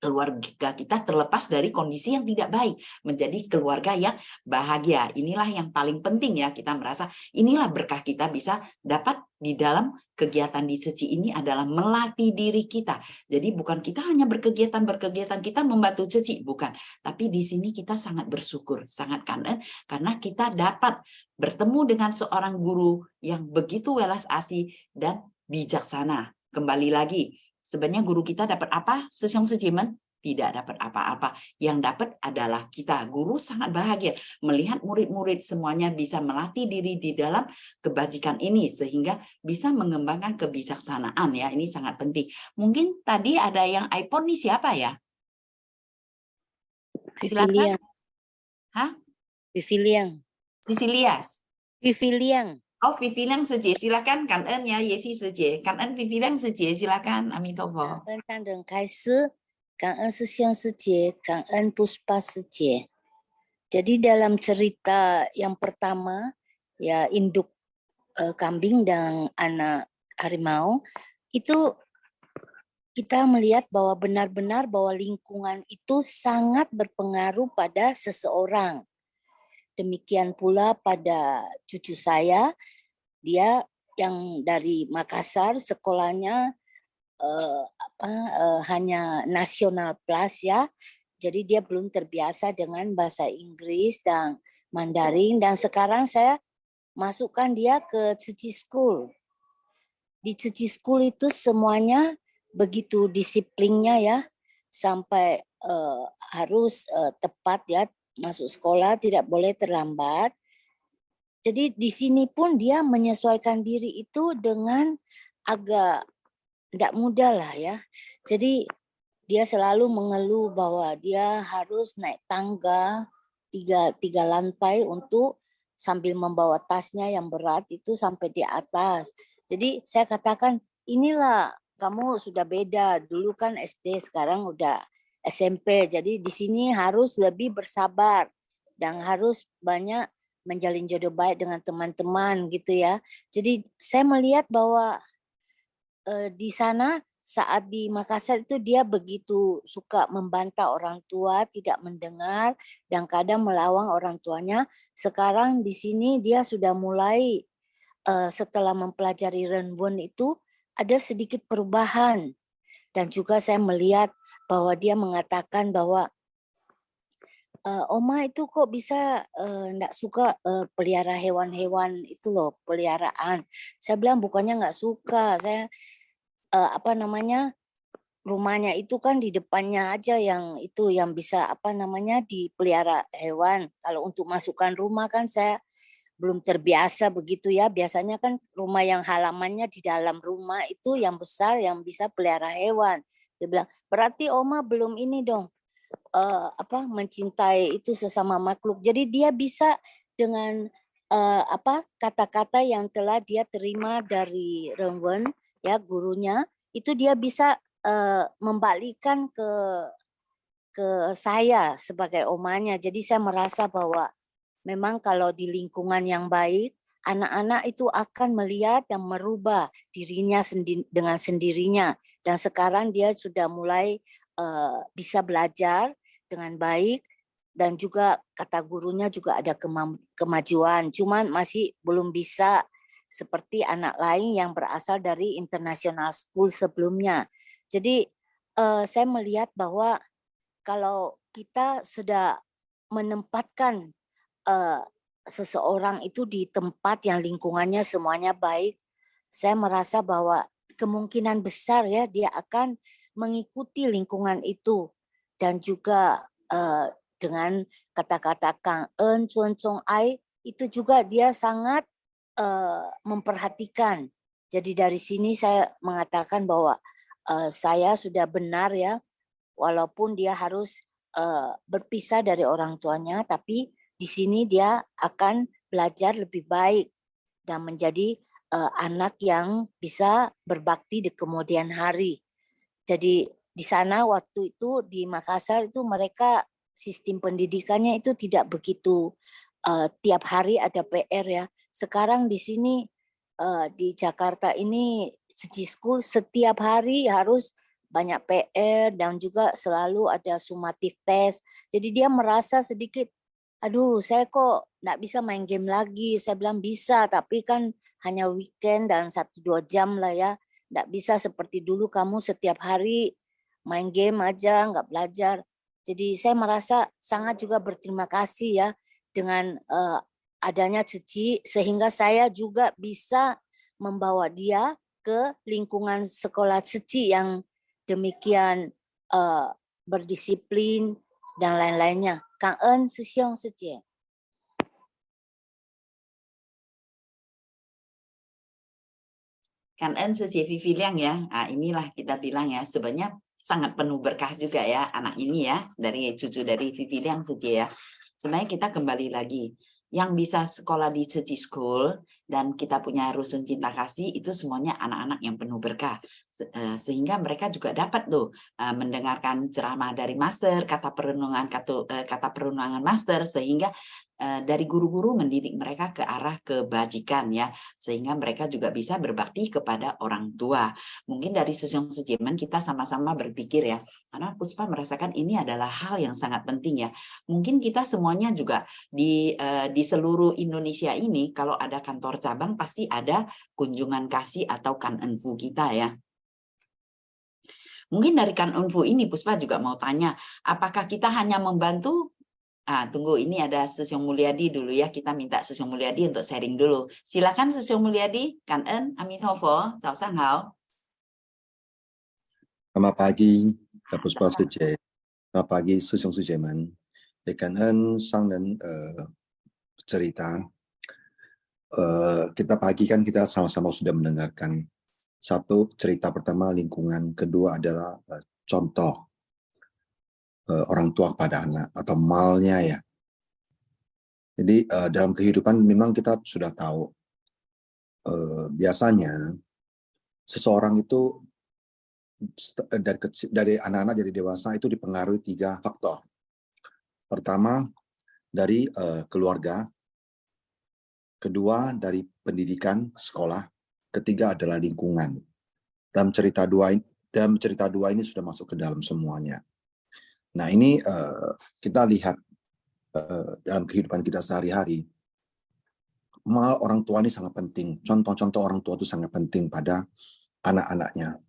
keluarga kita terlepas dari kondisi yang tidak baik menjadi keluarga yang bahagia. Inilah yang paling penting ya, kita merasa inilah berkah kita bisa dapat di dalam kegiatan di Seci ini adalah melatih diri kita. Jadi bukan kita hanya berkegiatan kita membantu Seci, bukan. Tapi di sini kita sangat bersyukur, sangat kangen karena kita dapat bertemu dengan seorang guru yang begitu welas asih dan bijaksana. Kembali lagi, sebenarnya guru kita dapat apa? Sesiong sejemen tidak dapat apa-apa. Yang dapat adalah kita. Guru sangat bahagia melihat murid-murid semuanya bisa melatih diri di dalam kebajikan ini sehingga bisa mengembangkan kebijaksanaan ya. Ini sangat penting. Mungkin tadi ada yang iPhone nih siapa ya? Viviliang. Hah? Viviliang. Sisilias. Viviliang. Oh, Viviliang Seje, silakan. Cảm ơn ya, Yesi Seje. Cảm ơn Viviliang Seje, silakan. Amin Tova. 上人开始，感恩师兄师姐，感恩 Puspa 师姐。Jadi dalam cerita yang pertama, ya induk kambing dan anak harimau, itu kita melihat bahwa benar-benar bahwa lingkungan itu sangat berpengaruh pada seseorang. Demikian pula pada cucu saya, dia yang dari Makassar sekolahnya hanya nasional plus ya, jadi dia belum terbiasa dengan bahasa Inggris dan Mandarin, dan sekarang saya masukkan dia ke Tzu School. Di Tzu School itu semuanya begitu disiplinnya ya, sampai harus tepat ya, masuk sekolah tidak boleh terlambat. Jadi di sini pun dia menyesuaikan diri itu dengan agak tidak mudah lah ya. Jadi dia selalu mengeluh bahwa dia harus naik tangga tiga lantai untuk sambil membawa tasnya yang berat itu sampai di atas. Jadi saya katakan inilah kamu sudah beda. Dulu kan SD, sekarang udah SMP. Jadi di sini harus lebih bersabar dan harus banyak menjalin jodoh baik dengan teman-teman gitu ya. Jadi saya melihat bahwa di sana saat di Makassar itu dia begitu suka membantah orang tua, tidak mendengar dan kadang melawan orang tuanya. Sekarang di sini dia sudah mulai setelah mempelajari Renbon itu ada sedikit perubahan, dan juga saya melihat bahwa dia mengatakan bahwa Oma itu kok bisa enggak suka pelihara hewan-hewan itu loh, peliharaan. Saya bilang bukannya enggak suka, saya rumahnya itu kan di depannya aja yang itu yang bisa apa namanya dipelihara hewan. Kalau untuk masukkan rumah kan saya belum terbiasa begitu ya. Biasanya kan rumah yang halamannya di dalam rumah itu yang besar yang bisa pelihara hewan. Dia bilang, berarti Oma belum ini dong, mencintai itu sesama makhluk. Jadi dia bisa dengan kata-kata yang telah dia terima dari Renwen, ya gurunya, itu dia bisa membalikkan ke saya sebagai omanya. Jadi saya merasa bahwa memang kalau di lingkungan yang baik, anak-anak itu akan melihat dan merubah dirinya dengan sendirinya. Dan sekarang dia sudah mulai bisa belajar dengan baik. Dan juga kata gurunya juga ada kemajuan. Cuman masih belum bisa seperti anak lain yang berasal dari international school sebelumnya. Jadi saya melihat bahwa kalau kita sudah menempatkan seseorang itu di tempat yang lingkungannya semuanya baik, saya merasa bahwa kemungkinan besar ya dia akan mengikuti lingkungan itu. Dan juga dengan kata-kata Kang En, Chuan Chong Ai, itu juga dia sangat memperhatikan. Jadi dari sini saya mengatakan bahwa saya sudah benar ya, walaupun dia harus berpisah dari orang tuanya, tapi di sini dia akan belajar lebih baik dan menjadi anak yang bisa berbakti di kemudian hari. Jadi di sana waktu itu di Makassar itu mereka sistem pendidikannya itu tidak begitu tiap hari ada PR ya. Sekarang di sini di Jakarta ini Seci School setiap hari harus banyak PR dan juga selalu ada summative test. Jadi dia merasa sedikit, aduh saya kok nggak bisa main game lagi. Saya bilang bisa, tapi kan hanya weekend dan 1-2 jam lah ya. Nggak bisa seperti dulu kamu setiap hari main game aja, nggak belajar. Jadi saya merasa sangat juga berterima kasih ya dengan adanya Ceci, sehingga saya juga bisa membawa dia ke lingkungan sekolah Ceci yang demikian berdisiplin dan lain-lainnya. Kang En, Sisyong Secie. Kan En Secie Vivi Liang ya. Nah, inilah kita bilang ya, sebenarnya sangat penuh berkah juga ya anak ini ya, dari cucu dari Vivi Liang Secie ya. Sebenarnya kita kembali lagi, yang bisa sekolah di Secie School dan kita punya rusun cinta kasih itu semuanya anak-anak yang penuh berkah, sehingga mereka juga dapat tuh mendengarkan ceramah dari master, kata perundangan master, sehingga dari guru-guru mendidik mereka ke arah kebajikan ya, sehingga mereka juga bisa berbakti kepada orang tua. Mungkin dari Sisyong Sejemen kita sama-sama berpikir ya, karena Puspa merasakan ini adalah hal yang sangat penting ya. Mungkin kita semuanya juga di seluruh Indonesia ini kalau ada kantor cabang pasti ada kunjungan kasih atau kan enfu kita ya. Mungkin dari kan enfu ini Puspa juga mau tanya, apakah kita hanya membantu? Tunggu, ini ada Sisyong Mulyadi dulu ya, kita minta Sisyong Mulyadi untuk sharing dulu. Silakan Sisyong Mulyadi, Kan En, Amitabha, Cao Sang Hao. Selamat pagi, Puspa Suje. Selamat pagi, Sisyong Sujeman. Kan En Sang Dan cerita. Kita pagi kan kita sama-sama sudah mendengarkan satu cerita pertama lingkungan, kedua adalah contoh orang tua pada anak atau malnya ya. Jadi dalam kehidupan memang kita sudah tahu biasanya seseorang itu dari anak-anak jadi dewasa itu dipengaruhi 3 faktor. Pertama dari keluarga, kedua dari pendidikan sekolah, ketiga adalah lingkungan. Dalam cerita dua ini sudah masuk ke dalam semuanya. Nah ini kita lihat dalam kehidupan kita sehari-hari, mal orang tua ini sangat penting. Contoh-contoh orang tua itu sangat penting pada anak-anaknya.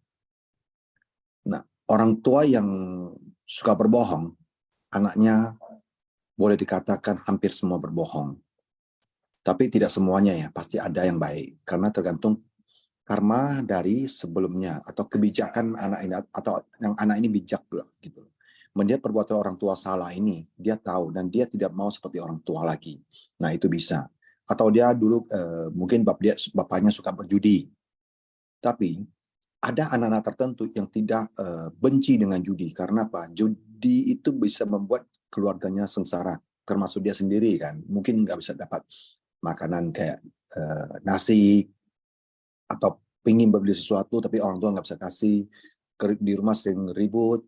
Nah, orang tua yang suka berbohong, anaknya boleh dikatakan hampir semua berbohong. Tapi tidak semuanya ya, pasti ada yang baik. Karena tergantung karma dari sebelumnya atau kebijakan anak ini atau yang anak ini bijak gitu. Dia perbuatan orang tua salah ini dia tahu dan dia tidak mau seperti orang tua lagi. Nah itu bisa. Atau dia dulu mungkin bapaknya suka berjudi, tapi ada anak-anak tertentu yang tidak benci dengan judi. Karena apa? Judi itu bisa membuat keluarganya sengsara, termasuk dia sendiri kan. Mungkin nggak bisa dapat makanan kayak nasi, atau ingin beli sesuatu tapi orang tua nggak bisa kasih. Di rumah sering ribut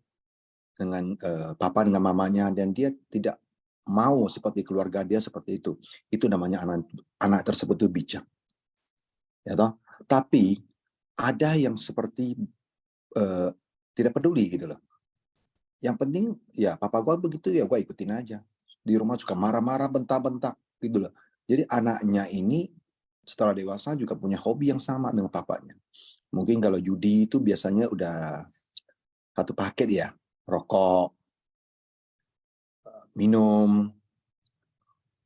dengan papa dengan mamanya, dan dia tidak mau seperti keluarga dia seperti itu. Itu namanya anak tersebut itu bijak. Ya toh? Tapi ada yang seperti tidak peduli gitu loh. Yang penting ya papa gue begitu ya gue ikutin aja. Di rumah suka marah-marah, bentak-bentak gitu loh. Jadi anaknya ini setelah dewasa juga punya hobi yang sama dengan papanya. Mungkin kalau judi itu biasanya udah satu paket ya, rokok, minum,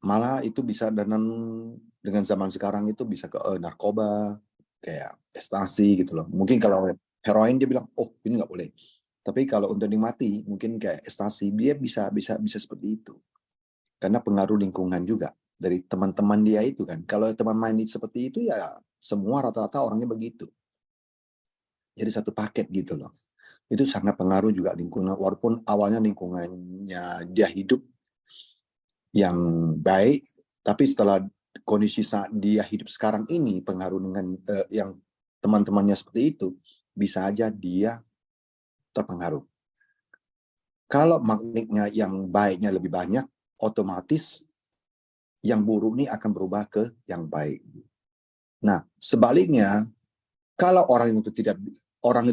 malah itu bisa dengan zaman sekarang itu bisa ke narkoba, kayak ekstasi gitu loh. Mungkin kalau heroin dia bilang, oh ini nggak boleh. Tapi kalau untuk dinikmati, mungkin kayak ekstasi, dia bisa seperti itu. Karena pengaruh lingkungan juga dari teman-teman dia itu kan. Kalau teman main seperti itu ya semua rata-rata orangnya begitu. Jadi satu paket gitu loh. Itu sangat pengaruh juga lingkungan. Walaupun awalnya lingkungannya dia hidup yang baik, tapi setelah kondisi saat dia hidup sekarang ini pengaruh dengan yang teman-temannya seperti itu, bisa aja dia terpengaruh. Kalau magnetnya yang baiknya lebih banyak, otomatis yang buruk ini akan berubah ke yang baik. Nah, sebaliknya, kalau orang itu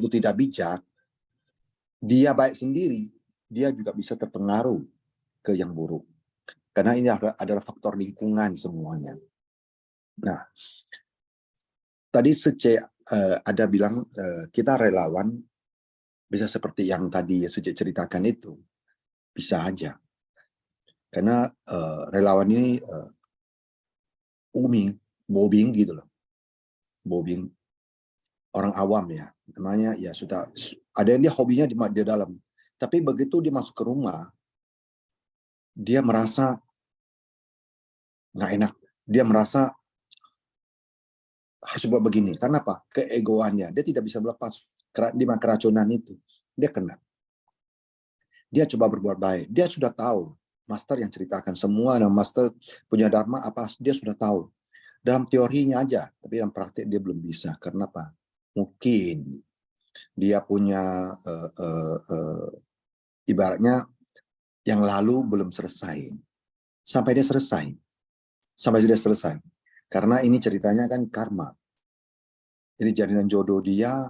tidak bijak, dia baik sendiri, dia juga bisa terpengaruh ke yang buruk. Karena ini adalah faktor lingkungan semuanya. Nah, tadi ada bilang kita relawan bisa seperti yang tadi Sece ceritakan itu, bisa aja. Karena relawan ini bobing gitu loh, bobing orang awam ya, namanya ya sudah ada yang dia hobinya di dalam, tapi begitu dia masuk ke rumah, dia merasa nggak enak, dia merasa harus buat begini. Karena apa? Keegoannya, dia tidak bisa melepas keracunan itu, dia kena. Dia coba berbuat baik, dia sudah tahu. Master yang ceritakan semua, dan master punya dharma apa dia sudah tahu. Dalam teorinya aja, tapi dalam praktik dia belum bisa. Karena apa? Mungkin dia punya ibaratnya yang lalu belum selesai. Sampai dia selesai. Karena ini ceritanya kan karma. Jadi jalinan jodoh dia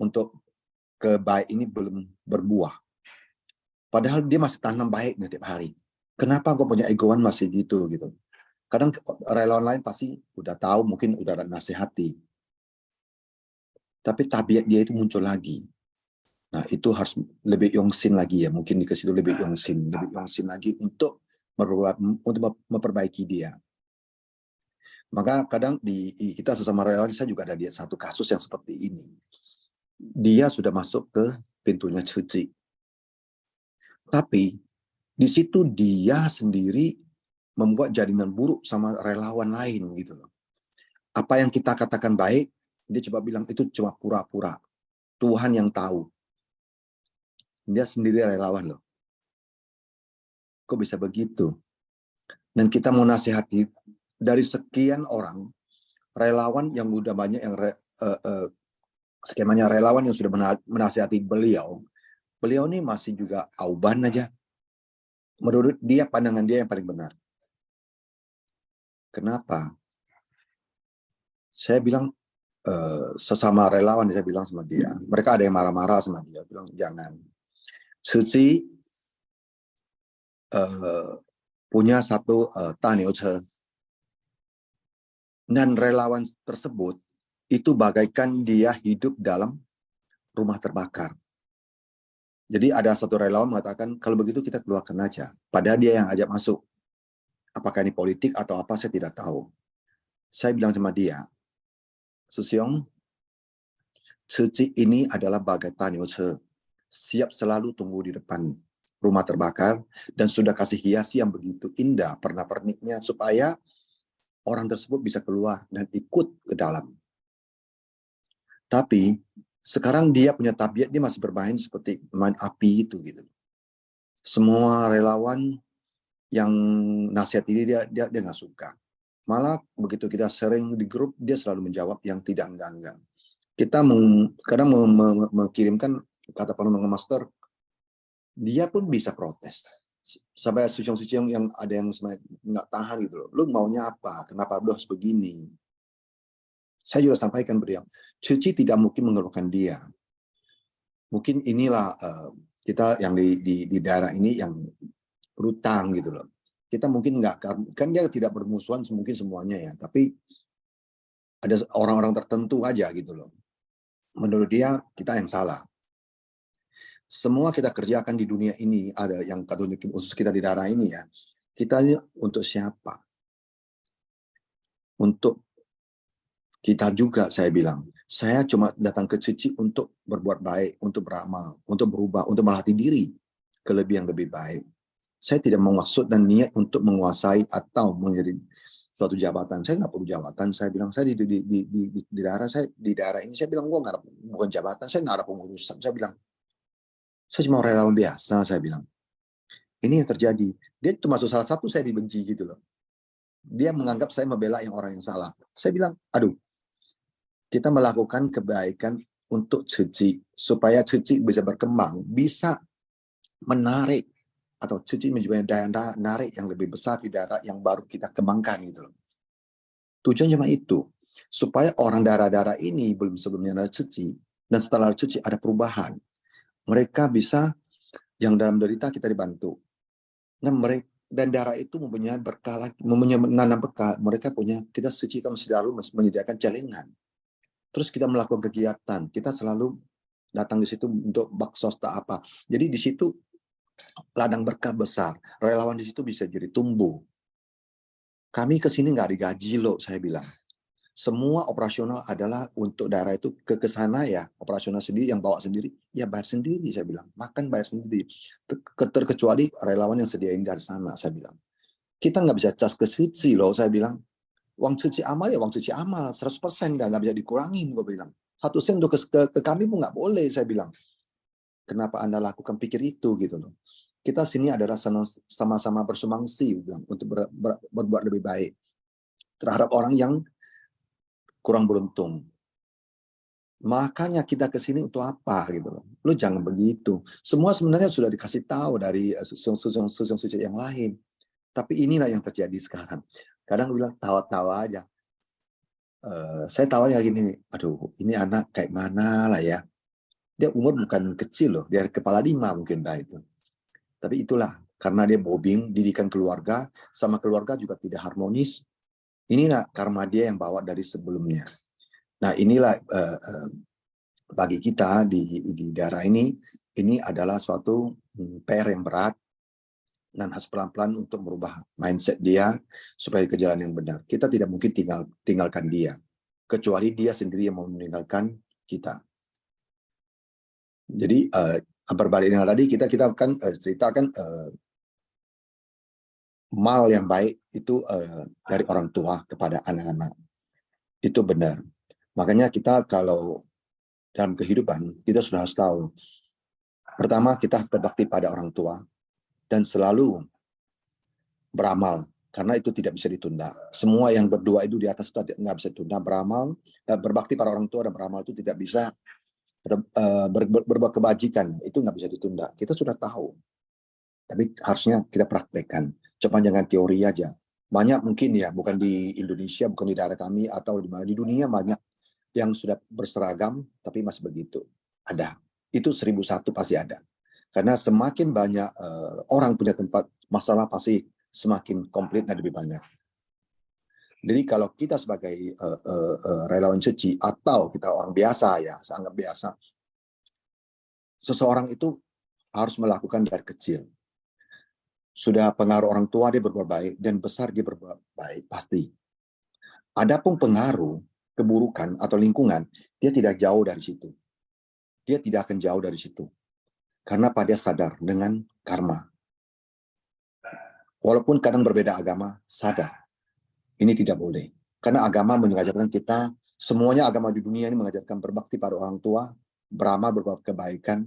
untuk kebaik ini belum berbuah. Padahal dia masih tanam baik nih tiap hari. Kenapa gue punya egoan masih gitu? Kadang relawan lain pasti udah tahu, mungkin udah ada nasihati. Tapi tabiat dia itu muncul lagi. Nah itu harus lebih yongsin lagi ya. Mungkin dikasih lebih yongsin lagi untuk memperbaiki dia. Maka kadang kita sesama relawan, saya juga ada lihat satu kasus yang seperti ini. Dia sudah masuk ke pintunya cuci. Tapi di situ dia sendiri membuat jaringan buruk sama relawan lain gitu loh. Apa yang kita katakan baik, dia coba bilang itu cuma pura-pura. Tuhan yang tahu. Dia sendiri relawan loh. Kok bisa begitu? Dan kita mau nasihati dari sekian orang, relawan yang udah banyak yang skemanya relawan yang sudah menasihati beliau ini masih juga auban aja. Menurut dia, pandangan dia yang paling benar. Kenapa? Saya bilang, sesama relawan, saya bilang sama dia, mereka ada yang marah-marah sama dia, bilang jangan. Suci punya satu taniuce, dan relawan tersebut itu bagaikan dia hidup dalam rumah terbakar. Jadi ada satu relawan mengatakan, kalau begitu kita keluarkan aja. Padahal dia yang ajak masuk. Apakah ini politik atau apa, saya tidak tahu. Saya bilang sama dia, Susiong, Cici ini adalah bagai tanyoce, siap selalu tunggu di depan rumah terbakar dan sudah kasih hiasi yang begitu indah pernak-perniknya supaya orang tersebut bisa keluar dan ikut ke dalam. Tapi sekarang dia punya tabiat, dia masih bermain seperti main api itu gitu. Semua relawan yang nasihat ini dia nggak suka. Malah begitu kita sering di grup, dia selalu menjawab yang tidak enggak. Kita kadang mengirimkan kata Panunung Master, dia pun bisa protes. Sampai suciong yang ada yang nggak tahan gitu loh. Lu maunya apa? Kenapa lu harus begini? Saya juga sampaikan beliau, Cici tidak mungkin mengeluhkan dia. Mungkin inilah kita yang di daerah ini yang berutang gitu loh. Kita mungkin nggak, kan dia tidak bermusuhan mungkin semuanya ya, tapi ada orang-orang tertentu aja gitu loh. Menurut dia kita yang salah. Semua kita kerjakan di dunia ini, ada yang Katolik khusus kita di daerah ini ya. Kita untuk siapa? Untuk kita juga, saya bilang. Saya cuma datang ke Cici untuk berbuat baik, untuk beramal, untuk berubah, untuk melatih diri ke yang lebih baik. Saya tidak maksud dan niat untuk menguasai atau menjadi suatu jabatan. Saya nggak perlu jabatan. Saya bilang saya di daerah ini saya bilang gua nggak ada, bukan jabatan. Saya nggak ada pengurusan. Saya bilang saya cuma relawan biasa. Saya bilang ini yang terjadi. Dia termasuk salah satu saya dibenci gitu loh. Dia menganggap saya membela yang orang yang salah. Saya bilang, aduh, kita melakukan kebaikan untuk Cici supaya Cici bisa berkembang, bisa menarik atau Cici menjadi daya narik yang lebih besar di daerah yang baru kita kembangkan gitu loh. Tujuan cuma itu, supaya orang daerah-daerah ini belum sebelumnya ada Cici dan setelah Cici ada perubahan. Mereka bisa yang dalam derita kita dibantu. Nah, mereka dan daerah itu mempunyai berkah, mempunyai menanam berkah. Mereka punya, kita Cici kan selalu menyediakan celengan. Terus kita melakukan kegiatan, kita selalu datang di situ untuk bakso tak apa. Jadi di situ ladang berkah besar, relawan di situ bisa jadi tumbuh. Kami ke sini nggak digaji loh, saya bilang. Semua operasional adalah untuk daerah itu ke sana ya, operasional sendiri, yang bawa sendiri, ya bayar sendiri, saya bilang. Makan bayar sendiri. Terkecuali relawan yang sediain dari sana, saya bilang. Kita nggak bisa cas ke Cici loh, saya bilang. Uang Cici amal ya uang Cici amal, 100% nggak bisa dikurangin, gue bilang. 1 sen untuk ke kami pun nggak boleh, saya bilang. Kenapa Anda lakukan pikir itu gitu loh. Kita sini adalah sama-sama bersumbangsi untuk berbuat lebih baik terhadap orang yang kurang beruntung. Makanya kita ke sini untuk apa gitu loh. Lu jangan begitu. Semua sebenarnya sudah dikasih tahu dari susun yang lain. Tapi inilah yang terjadi sekarang. Kadang bilang tawa-tawa aja. Saya tawa ya gini, aduh ini anak kayak mana lah ya. Dia umur bukan kecil loh, dia kepala 5 mungkin dah itu. Tapi itulah, karena dia bobbing, didikan keluarga, sama keluarga juga tidak harmonis. Inilah karma dia yang bawa dari sebelumnya. Nah inilah bagi kita di daerah ini adalah suatu PR yang berat, dan harus pelan-pelan untuk merubah mindset dia supaya ke jalan yang benar. Kita tidak mungkin tinggalkan dia, kecuali dia sendiri yang mau meninggalkan kita. Jadi berbalik dengan tadi kita akan ceritakan mal yang baik itu dari orang tua kepada anak-anak. Itu benar. Makanya kita kalau dalam kehidupan kita sudah harus tahu. Pertama kita berbakti pada orang tua dan selalu beramal karena itu tidak bisa ditunda. Semua yang berdua itu di atas itu nggak bisa ditunda. Beramal, berbakti pada orang tua dan beramal itu tidak bisa berbuat kebajikan, itu nggak bisa ditunda. Kita sudah tahu, tapi harusnya kita praktekkan. Cuma jangan teori aja. Banyak mungkin ya, bukan di Indonesia, bukan di daerah kami atau di mana di dunia banyak yang sudah berseragam tapi masih begitu. Ada. Itu 1001 pasti ada. Karena semakin banyak orang punya tempat, masalah pasti semakin komplit dan lebih banyak. Jadi kalau kita sebagai relawan Cici atau kita orang biasa ya, saya anggap biasa, seseorang itu harus melakukan dari kecil. Sudah pengaruh orang tua dia berbuat baik dan besar dia berbuat baik pasti. Adapun pengaruh keburukan atau lingkungan, dia tidak jauh dari situ. Dia tidak akan jauh dari situ. Karena dia sadar dengan karma. Walaupun kadang berbeda agama, sadar. Ini tidak boleh. Karena agama mengajarkan kita, semuanya agama di dunia ini mengajarkan berbakti pada orang tua, beramal berbuat kebaikan,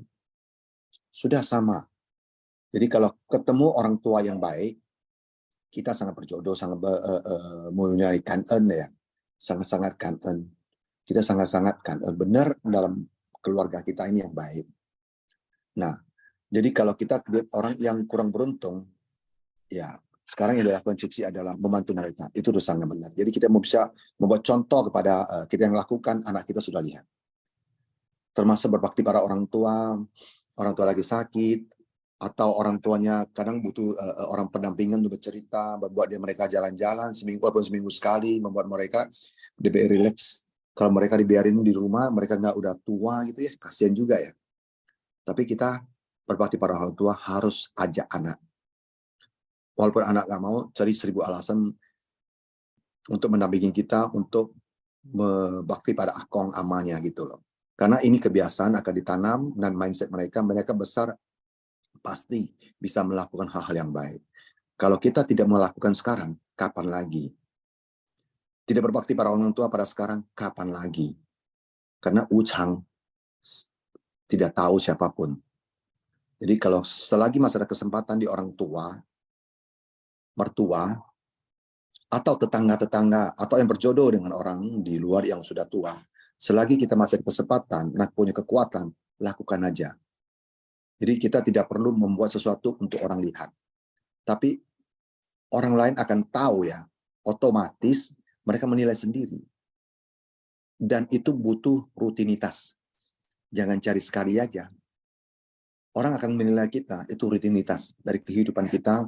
sudah sama. Jadi kalau ketemu orang tua yang baik, kita sangat berjodoh, sangat mempunyai kanen ya. Sangat-sangat kanen. Kita sangat-sangat kanen. Benar dalam keluarga kita ini yang baik. Nah, jadi kalau kita lihat orang yang kurang beruntung, ya sekarang yang dilakukan Cici adalah membantu mereka. Itu dosa yang benar. Jadi kita bisa membuat contoh kepada kita yang lakukan, anak kita sudah lihat. Termasuk berbakti pada orang tua lagi sakit, atau orang tuanya kadang butuh orang pendampingan untuk bercerita, membuat mereka jalan-jalan walaupun seminggu sekali, membuat mereka lebih relax. Kalau mereka dibiarin di rumah, mereka nggak udah tua gitu ya, kasihan juga ya. Tapi kita berbakti pada orang tua harus ajak anak. Walaupun anak nggak mau, cari 1000 alasan untuk mendampingi kita, untuk berbakti pada akong amanya gitu loh. Karena ini kebiasaan akan ditanam dan mindset mereka besar pasti bisa melakukan hal-hal yang baik. Kalau kita tidak melakukan sekarang, kapan lagi? Tidak berbakti pada orang tua pada sekarang, kapan lagi? Karena Wuchang tidak tahu siapapun. Jadi kalau selagi masih ada kesempatan di orang tua, mertua, atau tetangga-tetangga, atau yang berjodoh dengan orang di luar yang sudah tua, selagi kita masih ada kesempatan, punya kekuatan, lakukan aja. Jadi kita tidak perlu membuat sesuatu untuk orang lihat. Tapi orang lain akan tahu ya, otomatis mereka menilai sendiri. Dan itu butuh rutinitas. Jangan cari sekali aja. Orang akan menilai kita, itu rutinitas dari kehidupan kita,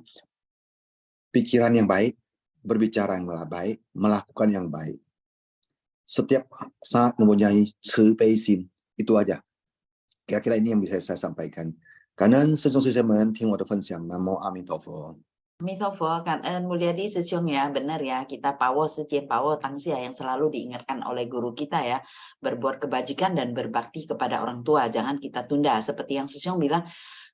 pikiran yang baik, berbicara yang baik, melakukan yang baik. Setiap saat mempunyai sepeisin, itu aja. Kira-kira ini yang bisa saya sampaikan. Kanan sejong semen,听我的分享，南无阿弥陀佛。 Amitofo, Kanen Mulyadi Sesiong ya, benar ya, kita pawo sejien pawo tangsia yang selalu diingatkan oleh guru kita ya, berbuat kebajikan dan berbakti kepada orang tua, jangan kita tunda. Seperti yang Sesiong bilang,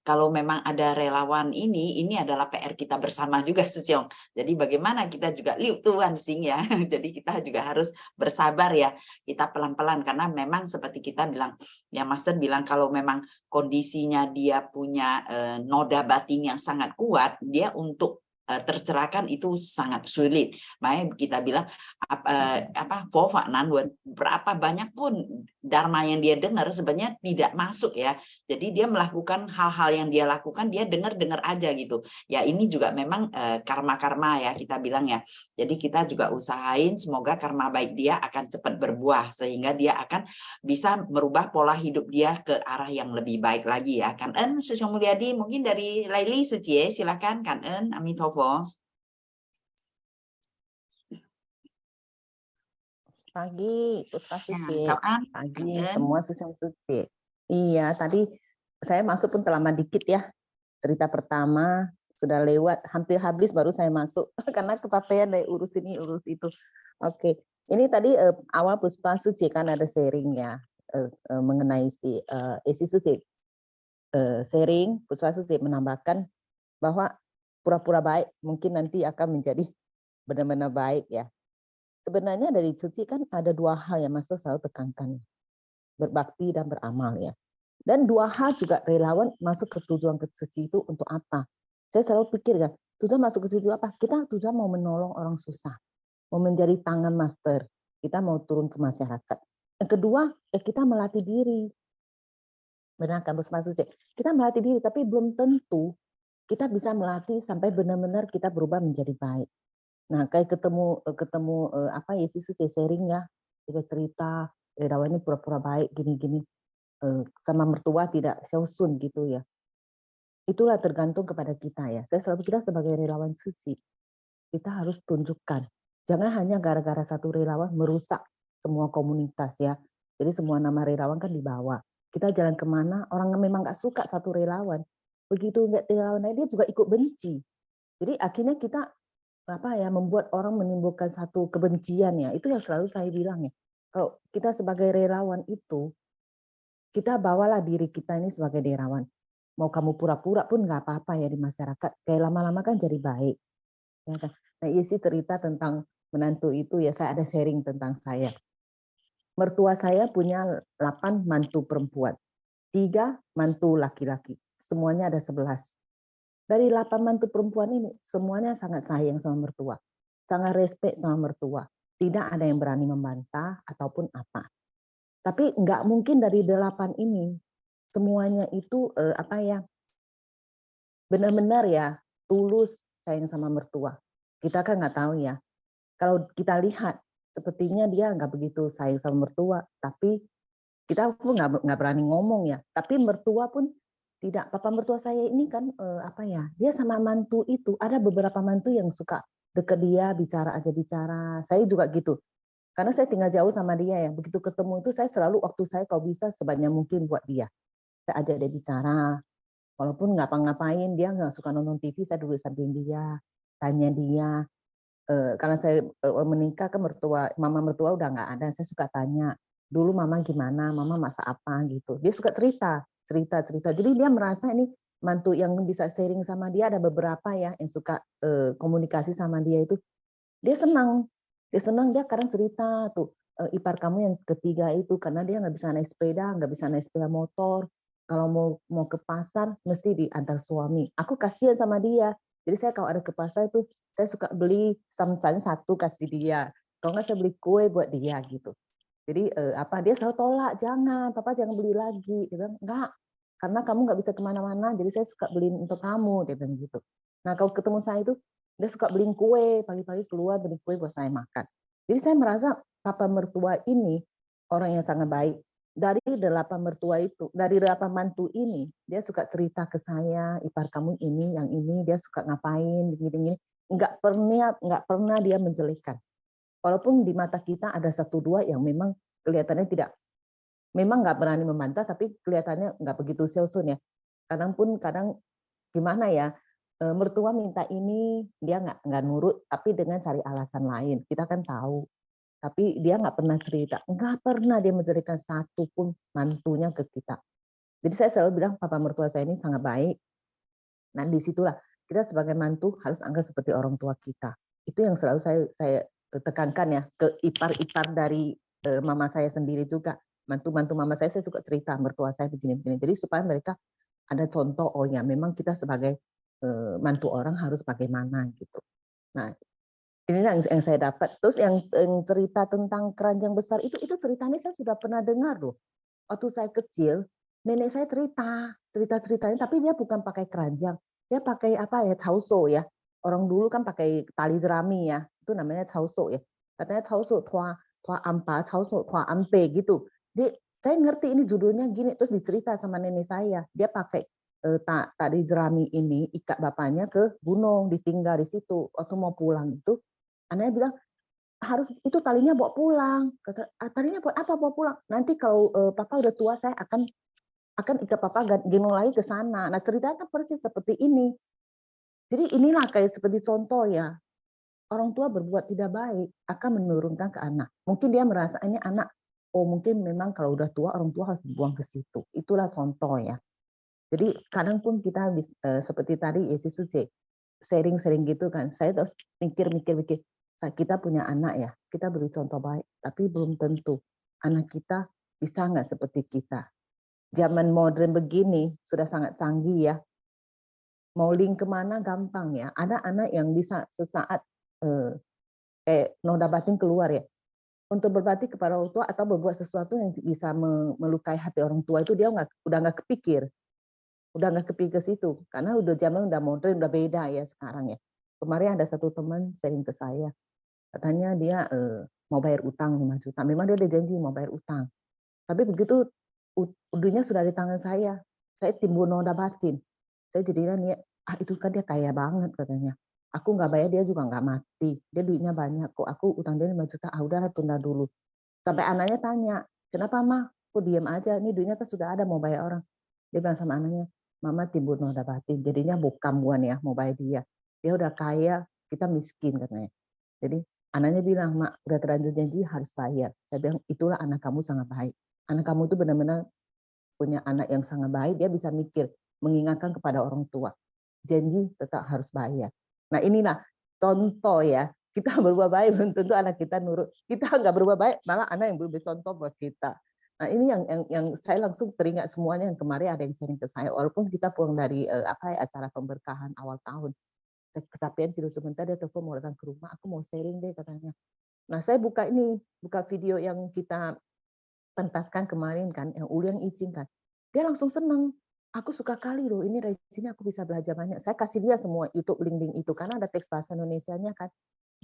kalau memang ada relawan ini adalah PR kita bersama juga Sesiong. Jadi bagaimana kita juga liu tuan sing ya. Jadi kita juga harus bersabar ya. Kita pelan-pelan karena memang seperti kita bilang, ya Master bilang kalau memang kondisinya dia punya noda batin yang sangat kuat, dia untuk tercerahkan itu sangat sulit. Makanya kita bilang berapa banyak pun dharma yang dia dengar sebenarnya tidak masuk ya. Jadi dia melakukan hal-hal yang dia lakukan, dia dengar aja gitu. Ya ini juga memang karma-karma ya kita bilang ya. Jadi kita juga usahain semoga karma baik dia akan cepat berbuah sehingga dia akan bisa merubah pola hidup dia ke arah yang lebih baik lagi ya. Kanen Sesiong Mulyadi, mungkin dari Laili Sejie, silakan Kanen Amitofo. Pagi, Puspa Suci. Kapan? Pagi, Kanen. semua Sesiong Suci. Iya, tadi saya masuk pun terlambat dikit ya. Cerita pertama sudah lewat, hampir habis baru saya masuk. Karena kecapean dari urus ini, urus itu. Oke, ini tadi awal Puspa Suci kan ada sharing ya, mengenai si Esi Suci. Sharing, Puspa Suci menambahkan bahwa pura-pura baik mungkin nanti akan menjadi benar-benar baik ya. Sebenarnya dari Suci kan ada 2 hal yang Master selalu tekankan, berbakti dan beramal ya. Dan 2 hal juga relawan masuk ke tujuan ke Suci itu untuk apa? Saya selalu pikir kan, tujuan masuk ke situ apa? Kita tujuan mau menolong orang susah, mau menjadi tangan Master, kita mau turun ke masyarakat. Yang kedua, kita melatih diri. Benar kan Puspa Suci? Kita melatih diri, tapi belum tentu kita bisa melatih sampai benar-benar kita berubah menjadi baik. Nah, kayak ketemu Yesus sharing ya, juga cerita relawan ini pura-pura baik gini-gini, sama mertua tidak seusun gitu ya. Itulah tergantung kepada kita ya. Saya selalu kira sebagai relawan suci, kita harus tunjukkan. Jangan hanya gara-gara satu relawan merusak semua komunitas ya. Jadi semua nama relawan kan dibawa. Kita jalan kemana, orang memang nggak suka satu relawan. Begitu nggak relawan, dia juga ikut benci. Jadi akhirnya kita membuat orang menimbulkan satu kebencian ya. Itu yang selalu saya bilang ya. Kalau kita sebagai relawan itu, kita bawalah diri kita ini sebagai relawan. Mau kamu pura-pura pun nggak apa-apa ya di masyarakat. Kayak lama-lama kan jadi baik. Ya kan? Nah, isi cerita tentang menantu itu ya saya ada sharing tentang saya. Mertua saya punya 8 mantu perempuan, 3 mantu laki-laki. Semuanya ada 11. Dari 8 mantu perempuan ini, semuanya sangat sayang sama mertua. Sangat respect sama mertua. Tidak ada yang berani membantah ataupun apa. Tapi nggak mungkin dari 8 ini, semuanya itu benar-benar ya tulus sayang sama mertua. Kita kan nggak tahu ya. Kalau kita lihat, sepertinya dia nggak begitu sayang sama mertua, tapi kita pun nggak berani ngomong ya. Tapi mertua pun tidak. Papa mertua saya ini kan dia sama mantu itu ada beberapa mantu yang suka deket dia, bicara aja bicara. Saya juga gitu. Karena saya tinggal jauh sama dia ya. Begitu ketemu itu saya selalu waktu saya kalau bisa sebanyak mungkin buat dia. Saya ajak dia bicara. Walaupun ngapa-ngapain dia nggak suka nonton TV, saya duduk samping dia, tanya dia. Karena saya menikah kan mama mertua udah nggak ada, saya suka tanya dulu mama gimana, mama masak apa gitu. Dia suka cerita. Jadi dia merasa ini mantu yang bisa sharing sama dia ada beberapa ya yang suka komunikasi sama dia itu. Dia senang dia kadang cerita tuh ipar kamu yang ketiga itu karena dia nggak bisa naik sepeda, nggak bisa naik sepeda motor. Kalau mau ke pasar mesti diantar suami. Aku kasihan sama dia. Jadi saya kalau ada ke pasar itu saya suka beli sampan 1 kasih dia. Kalau nggak saya beli kue buat dia gitu. Jadi dia selalu tolak, jangan, papa jangan beli lagi. Dia bilang enggak, karena kamu nggak bisa kemana-mana, jadi saya suka beliin untuk kamu, dia bilang gitu. Nah kalau ketemu saya itu dia suka beliin kue, pagi-pagi keluar beli kue buat saya makan. Jadi saya merasa papa mertua ini orang yang sangat baik. Dari 8 mertua itu, dari 8 mantu ini, dia suka cerita ke saya, ipar kamu ini, yang ini, dia suka ngapain, begini-gini. Nggak pernah dia menjelekkan. Walaupun di mata kita ada 1-2 yang memang kelihatannya memang nggak berani membantah, tapi kelihatannya nggak begitu seusun ya. Kadang gimana ya, mertua minta ini, dia nggak nurut, tapi dengan cari alasan lain. Kita kan tahu. Tapi dia nggak pernah cerita, nggak pernah dia menceritakan 1 pun mantunya ke kita. Jadi saya selalu bilang papa mertua saya ini sangat baik. Nah disitulah kita sebagai mantu harus anggap seperti orang tua kita. Itu yang selalu saya tekankan ya ke ipar-ipar dari mama saya sendiri juga. Mantu-mantu mama saya suka cerita mertua saya begini-begini. Jadi supaya mereka ada contoh, oh ya memang kita sebagai mantu orang harus bagaimana gitu. Nah ini yang saya dapat. Terus yang cerita tentang keranjang besar itu ceritanya saya sudah pernah dengar loh. Waktu saya kecil, nenek saya cerita-ceritanya, tapi dia bukan pakai keranjang. Dia pakai causo ya. Orang dulu kan pakai tali jerami ya. Itu namanya causo ya. Katanya causo tua ampa, causo tua ampe gitu. Saya ngerti ini judulnya gini, terus dicerita sama nenek saya. Dia pakai tali jerami ini ikat bapaknya ke gunung, ditinggal di situ. Waktu mau pulang itu anaknya bilang harus itu talinya bawa pulang. Kata talinya buat apa bawa pulang? Nanti kalau papa udah tua saya akan ikat papa gendong lagi ke sana. Nah ceritanya persis seperti ini. Jadi inilah kayak seperti contoh ya. Orang tua berbuat tidak baik akan menurunkan ke anak. Mungkin dia merasa ini anak, oh mungkin memang kalau udah tua orang tua harus dibuang ke situ. Itulah contoh ya. Jadi kadang pun kita seperti tadi Yesus sharing gitu kan. Saya terus mikir. Kita punya anak ya, kita beri contoh baik, tapi belum tentu anak kita bisa nggak seperti kita. Zaman modern begini sudah sangat canggih ya. Mau link kemana gampang ya. Ada anak yang bisa sesaat noda batin keluar ya. Untuk berbakti kepada orang tua atau berbuat sesuatu yang bisa melukai hati orang tua itu dia udah nggak kepikir. Udah nggak kepikir ke situ. Karena zaman udah modern, udah beda ya sekarang ya. Kemarin ada satu teman sharing ke saya. Katanya dia mau bayar utang 5 juta. Memang dia udah janji mau bayar utang. Tapi begitu duitnya sudah di tangan saya timbul noda batin. Saya jadinya nih, itu kan dia kaya banget katanya. Aku nggak bayar dia juga nggak mati. Dia duitnya banyak kok. Aku utang dia 5 juta. Udahlah tunda dulu. Sampai anaknya tanya, kenapa mah? Kok diam aja? Ini duitnya kan sudah ada mau bayar orang. Dia bilang sama anaknya, mama timbul noda batin. Jadinya bukan ya mau bayar dia. Dia udah kaya, kita miskin katanya. Jadi Anaknya bilang, Mak, udah terlanjur janji harus bayar. Saya bilang, itulah anak kamu sangat baik. Anak kamu itu benar-benar punya anak yang sangat baik, dia bisa mikir, mengingatkan kepada orang tua. Janji tetap harus bayar. Nah inilah contoh ya, kita berbuat baik belum tentu anak kita nurut. Kita nggak berbuat baik, malah anak yang berbuat contoh buat kita. Nah ini yang saya langsung teringat semuanya yang kemarin ada yang sharing ke saya, walaupun kita pulang dari acara pemberkahan awal tahun. Kecapean tidur sebentar, dia telepon mau datang ke rumah, aku mau sharing deh katanya. Nah saya buka video yang kita pentaskan kemarin kan, yang Uli yang izinkan. Dia langsung seneng. Aku suka kali loh, ini dari sini aku bisa belajar banyak. Saya kasih dia semua YouTube link itu, karena ada teks bahasa Indonesianya kan.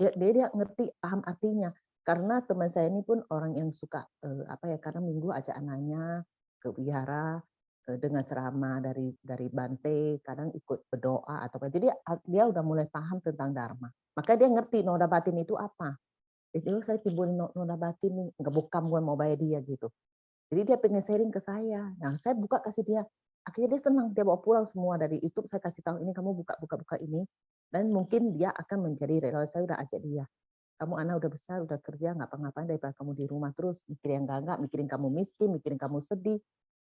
Dia ngerti, paham artinya. Karena teman saya ini pun orang yang suka, karena minggu ajak anaknya ke wihara, dengan ceramah dari Bante, kadang ikut berdoa atau apa. Jadi dia udah mulai paham tentang Dharma. Maka dia ngerti noda batin itu apa. Jadi saya timbulin noda batin nih, nggak bokam gue mau bayar dia gitu. Jadi dia pengen sharing ke saya. Nah saya buka kasih dia. Akhirnya dia senang, dia bawa pulang semua dari YouTube. Saya kasih tahu ini kamu buka ini. Dan mungkin dia akan menjadi relawan. Saya udah ajak dia. Kamu anak udah besar, udah kerja, ngapa-ngapain daripada kamu di rumah terus mikir yang enggak, mikirin kamu miskin, mikirin kamu sedih.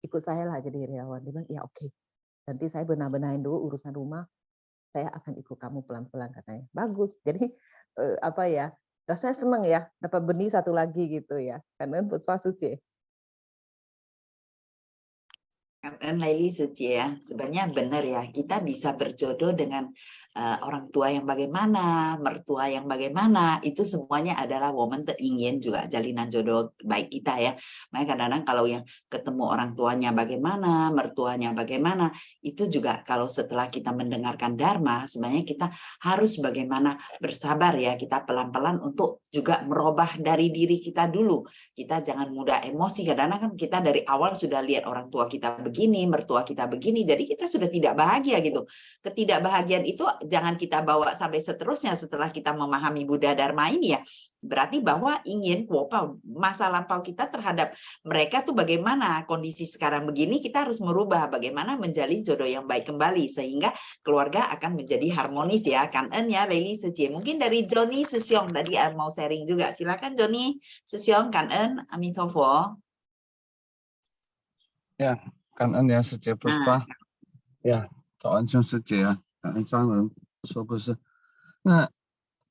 Ikut saya lah jadi relawan. Dia bilang, ya oke. Nanti saya benar-benarin dulu urusan rumah. Saya akan ikut kamu pelan-pelan katanya. Bagus. Jadi rasanya senang ya dapat benih satu lagi gitu ya. Karena Puspa Suci. Dan Laili Suci ya, sebenarnya benar ya, kita bisa berjodoh dengan orang tua yang bagaimana, mertua yang bagaimana, itu semuanya adalah woman teringin juga jalinan jodoh baik kita ya. Makanya kadang-kadang kalau yang ketemu orang tuanya bagaimana, mertuanya bagaimana, itu juga kalau setelah kita mendengarkan Dharma, sebenarnya kita harus bagaimana bersabar ya, kita pelan-pelan untuk juga merubah dari diri kita dulu. Kita jangan mudah emosi, kadang-kadang kan kita dari awal sudah lihat orang tua kita begini, mertua kita begini, jadi kita sudah tidak bahagia gitu. Ketidakbahagiaan itu jangan kita bawa sampai seterusnya setelah kita memahami Buddha Dharma ini ya. Berarti bahwa ingin masa lampau kita terhadap mereka tuh bagaimana, kondisi sekarang begini, kita harus merubah bagaimana menjalin jodoh yang baik kembali sehingga keluarga akan menjadi harmonis ya. Kan ya Laili Suci. Mungkin dari Joni Susyong tadi mau sharing juga. Silakan Joni Susyong, kan Amitofo. Ya, kan ya Suci Puspa. Ya, Toan Suci ya. Nah,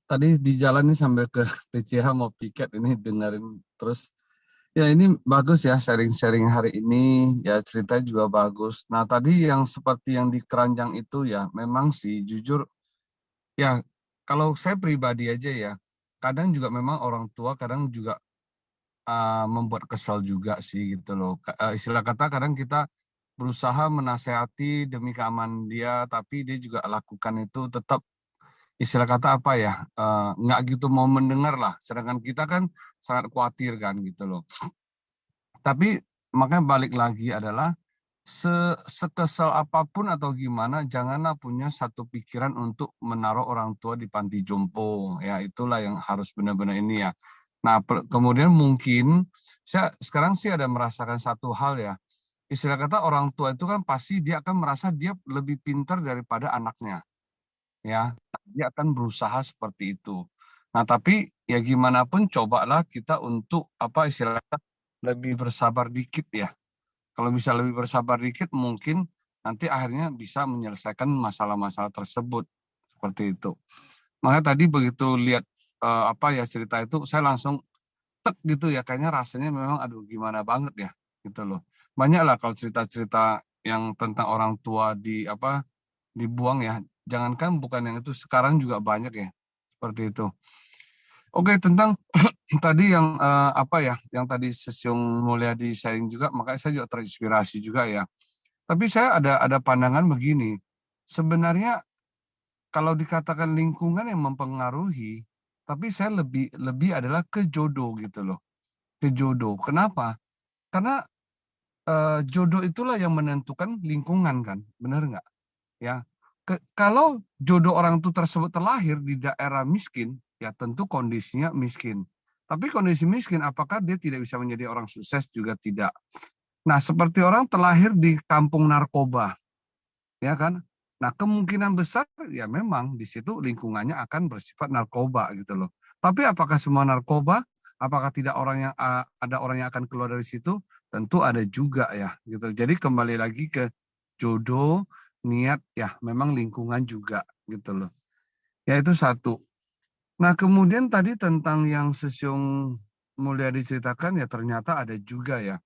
tadi di jalan ini sambil ke TCH mau piket ini dengerin terus. Ya ini bagus ya sharing-sharing hari ini, ya cerita juga bagus. Nah tadi yang seperti yang di keranjang itu ya memang sih jujur ya kalau saya pribadi aja ya kadang juga memang orang tua kadang juga membuat kesal juga sih gitu loh. Istilah kata kadang kita berusaha menasehati demi keamanan dia, tapi dia juga lakukan itu tetap istilah kata apa ya, nggak gitu mau mendengar lah. Sedangkan kita kan sangat khawatir kan gitu loh. Tapi makanya balik lagi adalah sekesal apapun atau gimana, janganlah punya satu pikiran untuk menaruh orang tua di panti jompo. Ya itulah yang harus benar-benar ini ya. Nah kemudian mungkin saya sekarang sih ada merasakan satu hal ya. Istilah kata orang tua itu kan pasti dia akan merasa dia lebih pintar daripada anaknya. Ya, dia akan berusaha seperti itu. Nah, tapi ya gimana pun cobalah kita untuk apa istilahnya lebih bersabar dikit ya. Kalau bisa lebih bersabar dikit mungkin nanti akhirnya bisa menyelesaikan masalah-masalah tersebut seperti itu. Makanya tadi begitu lihat cerita itu saya langsung tek gitu ya, kayaknya rasanya memang aduh gimana banget ya gitu loh. Banyak lah kalau cerita-cerita yang tentang orang tua dibuang ya. Jangankan bukan yang itu, sekarang juga banyak ya seperti itu. Oke, tentang tadi yang yang tadi Sesyong Mulia di sharing juga, makanya saya juga terinspirasi juga ya. Tapi saya ada pandangan begini, sebenarnya kalau dikatakan lingkungan yang mempengaruhi, tapi saya lebih adalah ke jodoh gitu loh, ke jodoh. Kenapa? Karena jodoh itulah yang menentukan lingkungan kan, benar nggak? Ya, kalau jodoh orang itu tersebut terlahir di daerah miskin, ya tentu kondisinya miskin. Tapi kondisi miskin, apakah dia tidak bisa menjadi orang sukses? Juga tidak. Nah, seperti orang terlahir di kampung narkoba, ya kan? Nah, kemungkinan besar ya memang di situ lingkungannya akan bersifat narkoba gitu loh. Tapi apakah semua narkoba? Apakah tidak ada orang yang akan keluar dari situ? Tentu ada juga ya gitu. Jadi kembali lagi ke jodoh, niat ya memang lingkungan juga gitu loh. Ya itu satu. Nah, kemudian tadi tentang yang Sesyong Mulia diceritakan ya ternyata ada juga ya.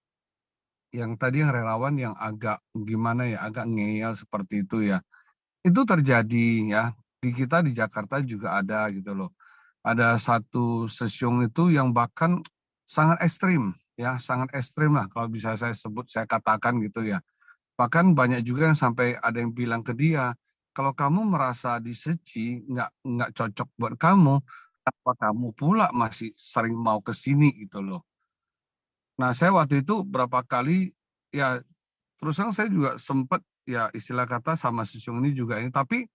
Yang tadi yang relawan yang agak gimana ya, agak ngeyel seperti itu ya. Itu terjadi ya, di kita di Jakarta juga ada gitu loh. Ada satu Sesyong itu yang bahkan sangat ekstrim ya, sangat ekstrim lah kalau bisa saya sebut, saya katakan gitu ya. Bahkan banyak juga yang sampai ada yang bilang ke dia, kalau kamu merasa diseci, nggak cocok buat kamu, apa kamu pula masih sering mau ke sini gitu loh. Nah, saya waktu itu berapa kali ya terus terang saya juga sempat ya istilah kata sama Sesyong ini juga ini, tapi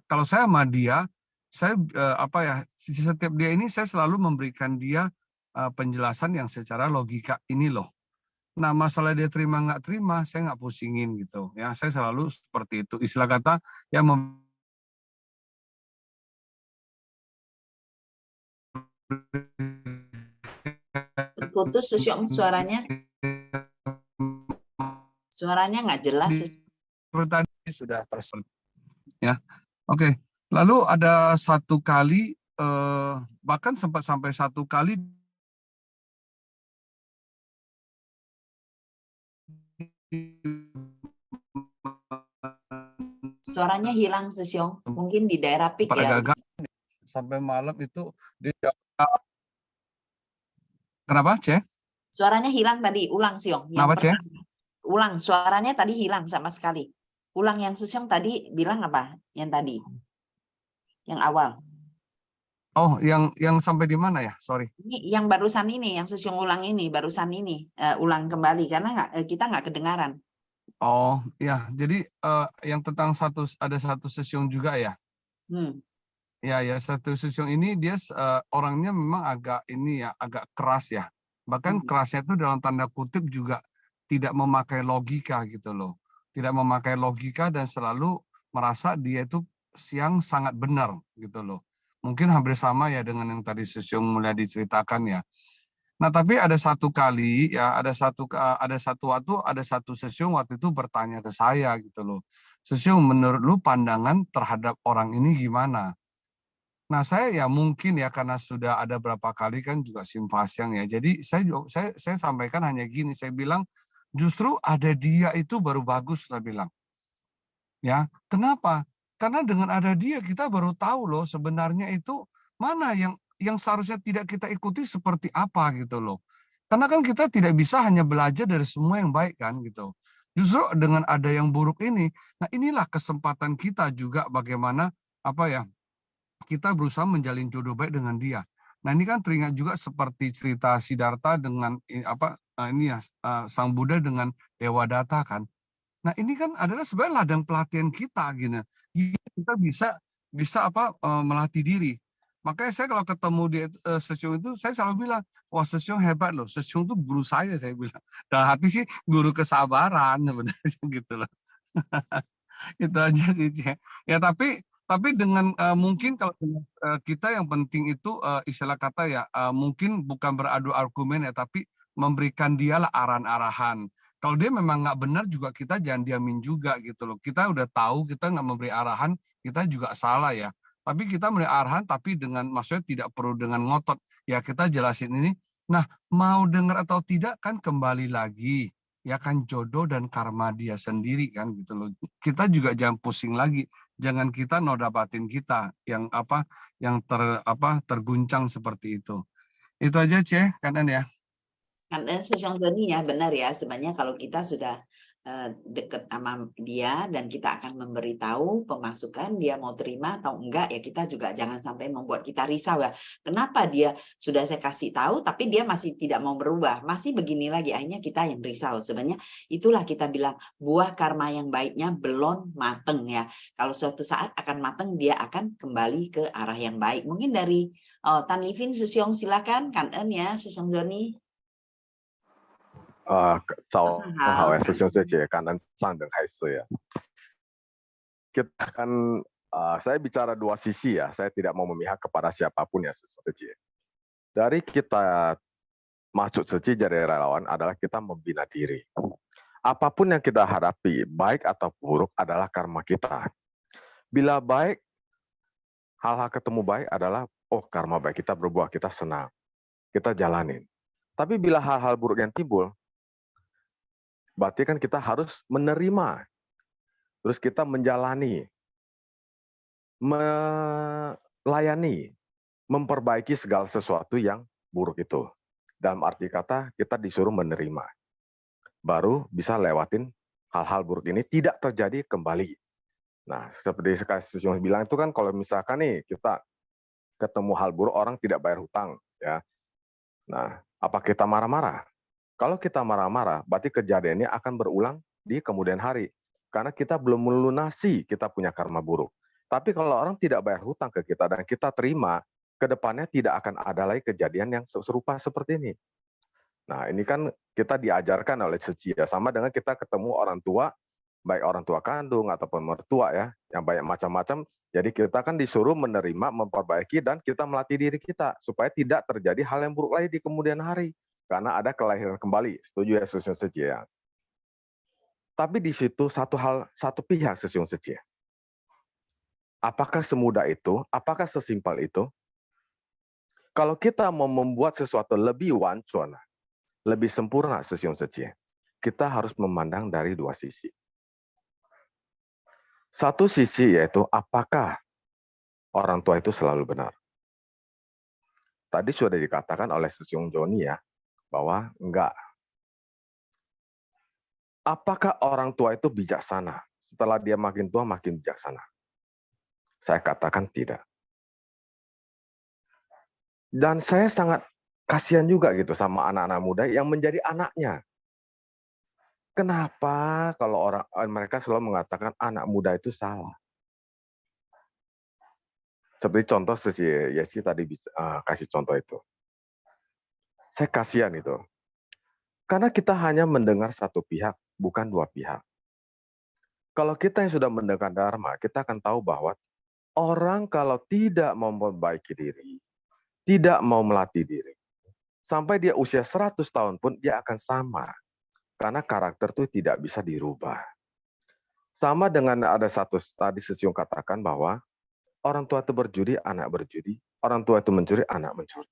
kalau saya sama dia, saya apa ya setiap dia ini saya selalu memberikan dia penjelasan yang secara logika ini loh. Nah, masalah dia terima nggak terima, saya nggak pusingin gitu ya. Saya selalu seperti itu. Istilah kata ya Putus Sesyong suaranya nggak jelas. tadi sudah terselip ya. Oke. Lalu ada satu kali bahkan sempat sampai satu kali Suaranya hilang Sesyong, mungkin di daerah pik ya. agak sampai malam itu di kenapa Ceh? Suaranya hilang tadi, ulang Syong. Yang Kenapa Ceh? pertama. Ulang, suaranya tadi hilang sama sekali. Ulang yang Sesyong tadi bilang apa? Yang tadi. Yang awal. Oh, yang sampai di mana ya? Sorry. Ini yang barusan ini, yang Sesyong ulang ini, barusan ini. Ulang kembali, karena kita nggak kedengaran. Oh, ya. Jadi yang tentang ada satu Sesyong juga ya. Ya, satu Sesyong ini dia orangnya memang agak ini ya, agak keras ya. Bahkan kerasnya itu dalam tanda kutip juga tidak memakai logika gitu loh. Tidak memakai logika dan selalu merasa dia itu yang sangat benar gitu loh. Mungkin hampir sama ya dengan yang tadi Sesyong mulai diceritakan ya. Nah, tapi ada satu kali ya, ada satu waktu ada satu Sesyong waktu itu bertanya ke saya gitu loh. Sesyong, menurut lu pandangan terhadap orang ini gimana? Nah, saya ya mungkin ya karena sudah ada berapa kali kan juga simpatiang ya. Jadi saya sampaikan hanya gini, saya bilang justru ada dia itu baru bagus, saya bilang. Ya, kenapa? Karena dengan ada dia kita baru tahu loh sebenarnya itu mana yang seharusnya tidak kita ikuti seperti apa gitu loh. Karena kan kita tidak bisa hanya belajar dari semua yang baik kan gitu. Justru dengan ada yang buruk ini, nah inilah kesempatan kita juga bagaimana apa ya kita berusaha menjalin jodoh baik dengan dia. Nah, ini kan teringat juga seperti cerita Siddhartha dengan Sang Buddha dengan Dewa Datta kan. Nah, ini kan adalah sebenarnya ladang pelatihan kita gitu. Kita bisa melatih diri. Makanya saya kalau ketemu di Sesyong itu saya selalu bilang, wah Sesyong hebat loh. Sesyong itu guru saya bilang. Dalam hati sih guru kesabaran sebenarnya gitu loh. Itu aja sih, Cek. Ya tapi dengan mungkin kalau kita yang penting itu istilah kata ya mungkin bukan beradu argumen ya, tapi memberikan dialah arahan-arahan. Kalau dia memang nggak benar juga kita jangan diamin juga gitu loh. Kita udah tahu kita nggak memberi arahan, kita juga salah ya. Tapi kita memberi arahan tapi dengan maksudnya tidak perlu dengan ngotot. Ya kita jelasin ini. Nah, mau dengar atau tidak kan kembali lagi ya kan jodoh dan karma dia sendiri kan gitu loh. Kita juga jangan pusing lagi. Jangan kita noda batin kita yang terguncang seperti itu. Itu aja Ceh, kanan ya. Karena Sesyong Doni ya benar ya, sebenarnya kalau kita sudah dekat sama dia dan kita akan memberitahu pemasukan dia mau terima atau enggak ya, kita juga jangan sampai membuat kita risau ya. Kenapa dia sudah saya kasih tahu tapi dia masih tidak mau berubah, masih begini lagi, akhirnya kita yang risau. Sebenarnya itulah kita bilang buah karma yang baiknya belum mateng ya. Kalau suatu saat akan mateng dia akan kembali ke arah yang baik. Mungkin dari Tan Livin Sesyong silakan, Kan-en ya Sesyong Doni. 早上好，师兄师姐，感恩上人开始呀。kita akan, saya bicara dua sisi ya, saya tidak mau memihak kepada siapapun ya, Suci. Dari kita masuk Suci jadi relawan adalah kita membina diri. Apapun yang kita hadapi, baik atau buruk adalah karma kita. Bila baik, hal-hal ketemu baik adalah, oh karma baik kita berbuah, kita senang, kita jalanin. Tapi bila hal-hal buruk yang timbul, berarti kan kita harus menerima, terus kita menjalani, melayani, memperbaiki segala sesuatu yang buruk itu. Dalam arti kata, kita disuruh menerima. Baru bisa lewatin hal-hal buruk ini tidak terjadi kembali. Nah, seperti kasus yang bilang itu kan, kalau misalkan nih kita ketemu hal buruk, orang tidak bayar hutang, ya. Nah, apa kita marah-marah? Kalau kita marah-marah, berarti kejadiannya akan berulang di kemudian hari. Karena kita belum melunasi kita punya karma buruk. Tapi kalau orang tidak bayar hutang ke kita dan kita terima, ke depannya tidak akan ada lagi kejadian yang serupa seperti ini. Nah, ini kan kita diajarkan oleh Suci ya, sama dengan kita ketemu orang tua, baik orang tua kandung ataupun mertua ya, yang banyak macam-macam. Jadi kita kan disuruh menerima, memperbaiki, dan kita melatih diri kita supaya tidak terjadi hal yang buruk lagi di kemudian hari. Karena ada kelahiran kembali. Setuju ya Suci ya? Tapi di situ satu pihak Suci ya. Apakah semudah itu? Apakah sesimpel itu? Kalau kita mau membuat sesuatu lebih wancana, lebih sempurna Suci, kita harus memandang dari dua sisi. Satu sisi yaitu apakah orang tua itu selalu benar. Tadi sudah dikatakan oleh Susiung Joni ya, bahwa enggak. Apakah orang tua itu bijaksana? Setelah dia makin tua makin bijaksana? Saya katakan tidak. Dan saya sangat kasihan juga gitu sama anak-anak muda yang menjadi anaknya. Kenapa kalau mereka selalu mengatakan anak muda itu salah? Seperti contoh si Yesi tadi kasih contoh itu. Saya kasihan itu. Karena kita hanya mendengar satu pihak, bukan dua pihak. Kalau kita yang sudah mendengar Dharma, kita akan tahu bahwa orang kalau tidak mau memperbaiki diri, tidak mau melatih diri, sampai dia usia 100 tahun pun dia akan sama. Karena karakter itu tidak bisa dirubah. Sama dengan ada satu tadi Sesiung katakan bahwa orang tua itu berjudi, anak berjudi, orang tua itu mencuri, anak mencuri.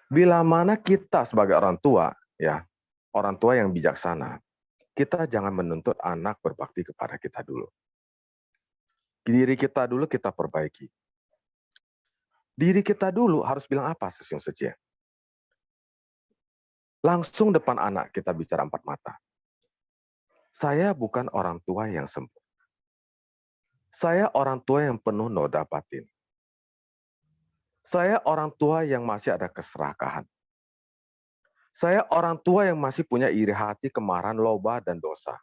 Bila mana kita sebagai orang tua, ya, orang tua yang bijaksana, kita jangan menuntut anak berbakti kepada kita dulu. Diri kita dulu kita perbaiki. Diri kita dulu harus bilang apa Sesiung Setia? Langsung depan anak kita bicara empat mata. Saya bukan orang tua yang sempurna. Saya orang tua yang penuh noda batin. Saya orang tua yang masih ada keserakahan. Saya orang tua yang masih punya iri hati, kemarahan, loba, dan dosa.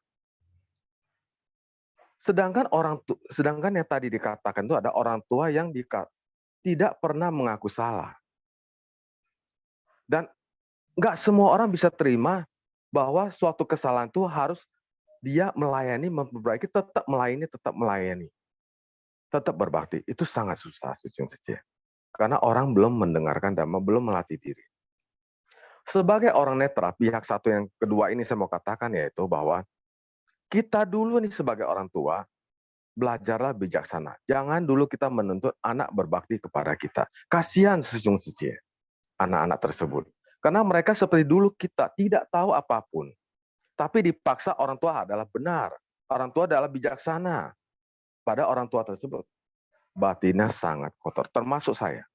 Sedangkan yang tadi dikatakan itu ada orang tua yang tidak pernah mengaku salah. Dan nggak semua orang bisa terima bahwa suatu kesalahan itu harus dia melayani, memperbaiki, tetap melayani. Tetap berbakti. Itu sangat susah, Suci. Karena orang belum mendengarkan Dhamma, belum melatih diri. Sebagai orang netra, pihak satu yang kedua ini saya mau katakan yaitu bahwa kita dulu nih sebagai orang tua, belajarlah bijaksana. Jangan dulu kita menuntut anak berbakti kepada kita. Kasihan Suci, anak-anak tersebut. Karena mereka seperti dulu kita, tidak tahu apapun. Tapi dipaksa orang tua adalah benar. Orang tua adalah bijaksana. Pada orang tua tersebut, batinnya sangat kotor. Termasuk saya.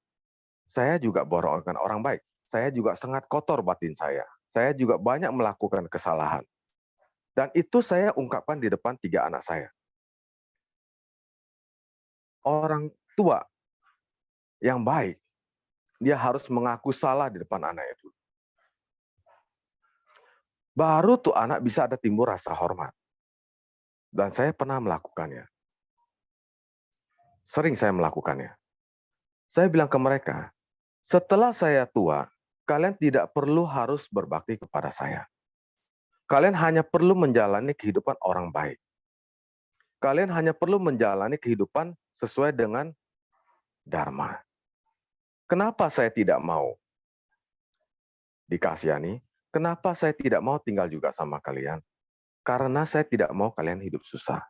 Saya juga borongan orang baik. Saya juga sangat kotor batin saya. Saya juga banyak melakukan kesalahan. Dan itu saya ungkapkan di depan 3 anak saya. Orang tua yang baik, dia harus mengaku salah di depan anaknya dulu. Baru tuh anak bisa ada timbul rasa hormat. Dan saya pernah melakukannya. Sering saya melakukannya. Saya bilang ke mereka, setelah saya tua, kalian tidak perlu harus berbakti kepada saya. Kalian hanya perlu menjalani kehidupan orang baik. Kalian hanya perlu menjalani kehidupan sesuai dengan dharma. Kenapa saya tidak mau dikasihani? Kenapa saya tidak mau tinggal juga sama kalian? Karena saya tidak mau kalian hidup susah.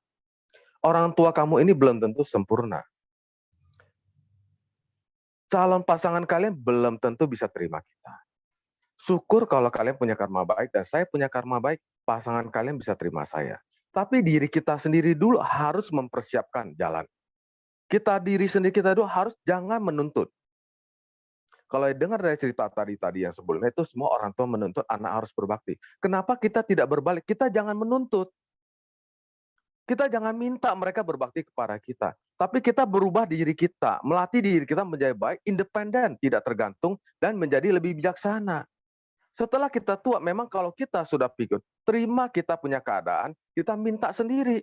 Orang tua kamu ini belum tentu sempurna. Calon pasangan kalian belum tentu bisa terima kita. Syukur kalau kalian punya karma baik dan saya punya karma baik, pasangan kalian bisa terima saya. Tapi diri kita sendiri dulu harus mempersiapkan jalan. Diri sendiri kita dulu harus jangan menuntut. Kalau dengar dari cerita tadi yang sebelumnya, itu semua orang tua menuntut anak harus berbakti. Kenapa kita tidak berbalik? Kita jangan menuntut. Kita jangan minta mereka berbakti kepada kita. Tapi kita berubah diri kita, melatih diri kita menjadi baik, independen, tidak tergantung, dan menjadi lebih bijaksana. Setelah kita tua, memang kalau kita sudah pikir, terima kita punya keadaan, kita minta sendiri.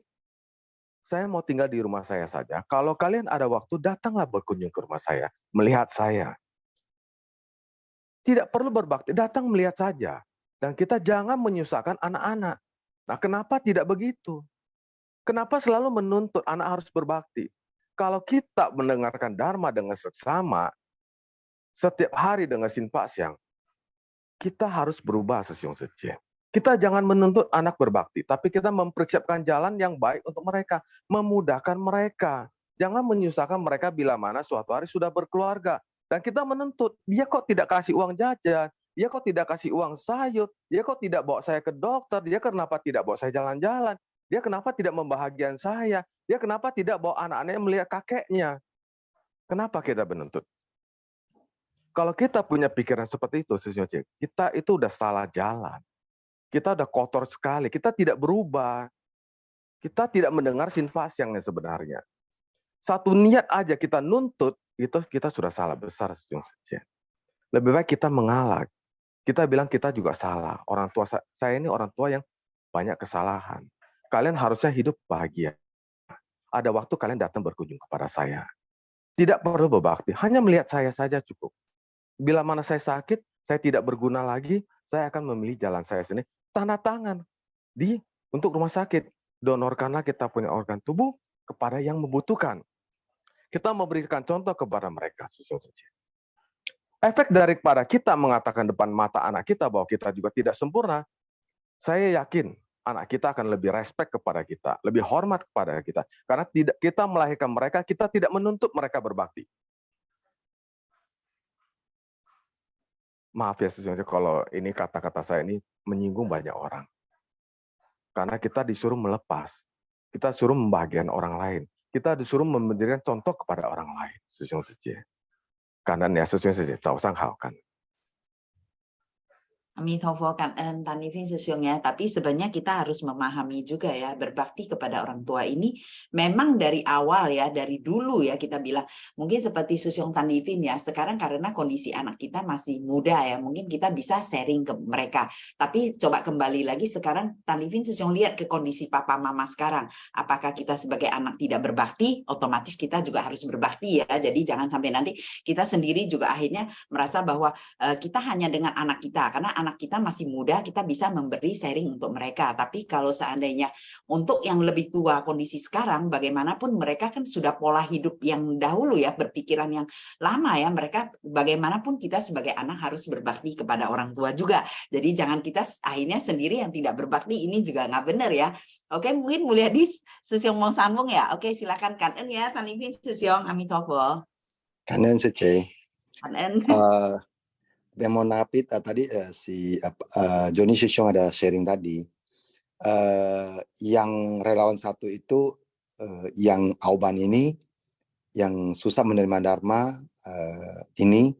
Saya mau tinggal di rumah saya saja. Kalau kalian ada waktu, datanglah berkunjung ke rumah saya, melihat saya. Tidak perlu berbakti, datang melihat saja. Dan kita jangan menyusahkan anak-anak. Nah, kenapa tidak begitu? Kenapa selalu menuntut anak harus berbakti? Kalau kita mendengarkan dharma dengan seksama, setiap hari dengan sinpa siang, kita harus berubah sesiung sejien. Kita jangan menuntut anak berbakti, tapi kita mempersiapkan jalan yang baik untuk mereka, memudahkan mereka. Jangan menyusahkan mereka bila mana suatu hari sudah berkeluarga. Dan kita menuntut, dia kok tidak kasih uang jajan, dia kok tidak kasih uang sayur, dia kok tidak bawa saya ke dokter, dia kenapa tidak bawa saya jalan-jalan, dia kenapa tidak membahagiakan saya, dia kenapa tidak bawa anak-anaknya melihat kakeknya. Kenapa kita menuntut? Kalau kita punya pikiran seperti itu, kita itu udah salah jalan. Kita udah kotor sekali, kita tidak berubah. Kita tidak mendengar sinfasyang yang sebenarnya. Satu niat aja kita nuntut, itu kita sudah salah besar. Lebih baik kita mengalah. Kita bilang kita juga salah. Orang tua saya ini orang tua yang banyak kesalahan. Kalian harusnya hidup bahagia. Ada waktu kalian datang berkunjung kepada saya. Tidak perlu berbakti, hanya melihat saya saja cukup. Bila mana saya sakit, saya tidak berguna lagi, saya akan memilih jalan saya sendiri. Tanda tangan untuk rumah sakit. Donorkanlah kita punya organ tubuh kepada yang membutuhkan. Kita memberikan contoh kepada mereka. Efek daripada kita mengatakan depan mata anak kita bahwa kita juga tidak sempurna, saya yakin anak kita akan lebih respect kepada kita, lebih hormat kepada kita. Karena kita melahirkan mereka, kita tidak menuntut mereka berbakti. Maaf ya sesungguhnya kalau ini kata-kata saya ini menyinggung banyak orang. Karena kita disuruh melepas, kita disuruh membahagiakan orang lain, kita disuruh memberikan contoh kepada orang lain. Sesungguhnya. Karena ya sesungguhnya, 早上好kan. Amitofo kan Tani Vin sesiungnya, tapi sebenarnya kita harus memahami juga ya, berbakti kepada orang tua ini memang dari awal ya, dari dulu ya kita bilang, mungkin seperti sesiung Tani Vin ya, sekarang karena kondisi anak kita masih muda ya, mungkin kita bisa sharing ke mereka, tapi coba kembali lagi sekarang Tani Vin sesiung lihat ke kondisi papa mama sekarang, apakah kita sebagai anak tidak berbakti, otomatis kita juga harus berbakti ya, jadi jangan sampai nanti kita sendiri juga akhirnya merasa bahwa kita hanya dengan anak kita, karena anak kita masih muda, kita bisa memberi sharing untuk mereka. Tapi kalau seandainya untuk yang lebih tua kondisi sekarang, bagaimanapun mereka kan sudah pola hidup yang dahulu ya, berpikiran yang lama ya, mereka bagaimanapun kita sebagai anak harus berbakti kepada orang tua juga. Jadi jangan kita akhirnya sendiri yang tidak berbakti, ini juga nggak benar ya. Oke, mungkin Mulyadi Sesiong mau sambung ya. Oke, silakan Kanen ya, Tanipin Sesiong Amitofo. Kanen Sece. Kanen. Mohon maaf tadi si Joni Sesiong ada sharing tadi, yang relawan satu itu yang Auban ini yang susah menerima dharma ini,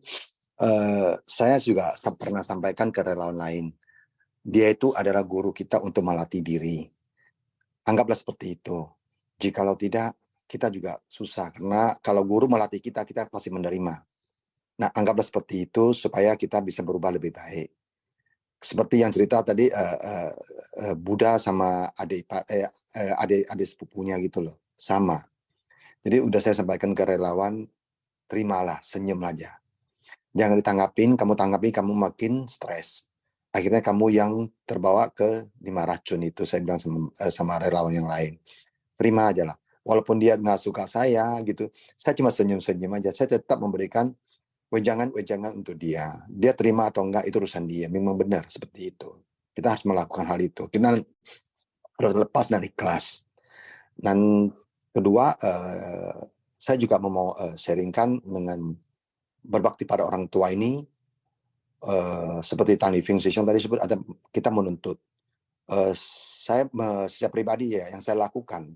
saya juga pernah sampaikan ke relawan lain, dia itu adalah guru kita untuk melatih diri, anggaplah seperti itu. Jikalau tidak kita juga susah, karena kalau guru melatih kita pasti menerima. Nah, anggaplah seperti itu supaya kita bisa berubah lebih baik. Seperti yang cerita tadi Buddha sama adik sepupunya gitu loh, sama. Jadi udah saya sampaikan ke relawan, terimalah, senyum aja. Jangan ditanggapin, kamu tanggapi kamu makin stres. Akhirnya kamu yang terbawa ke 5 racun itu, saya bilang sama relawan yang lain. terima aja lah. Walaupun dia nggak suka saya gitu, saya cuma senyum-senyum aja. Saya tetap memberikan wejangan-wejangan untuk dia. Dia terima atau enggak itu urusan dia. Memang benar seperti itu. Kita harus melakukan hal itu. Kita harus lepas dari kelas. Dan kedua, saya juga mau sharingkan dengan berbakti pada orang tua ini. Seperti Tan Living Session tadi sebut, ada kita menuntut. Saya secara pribadi ya, yang saya lakukan.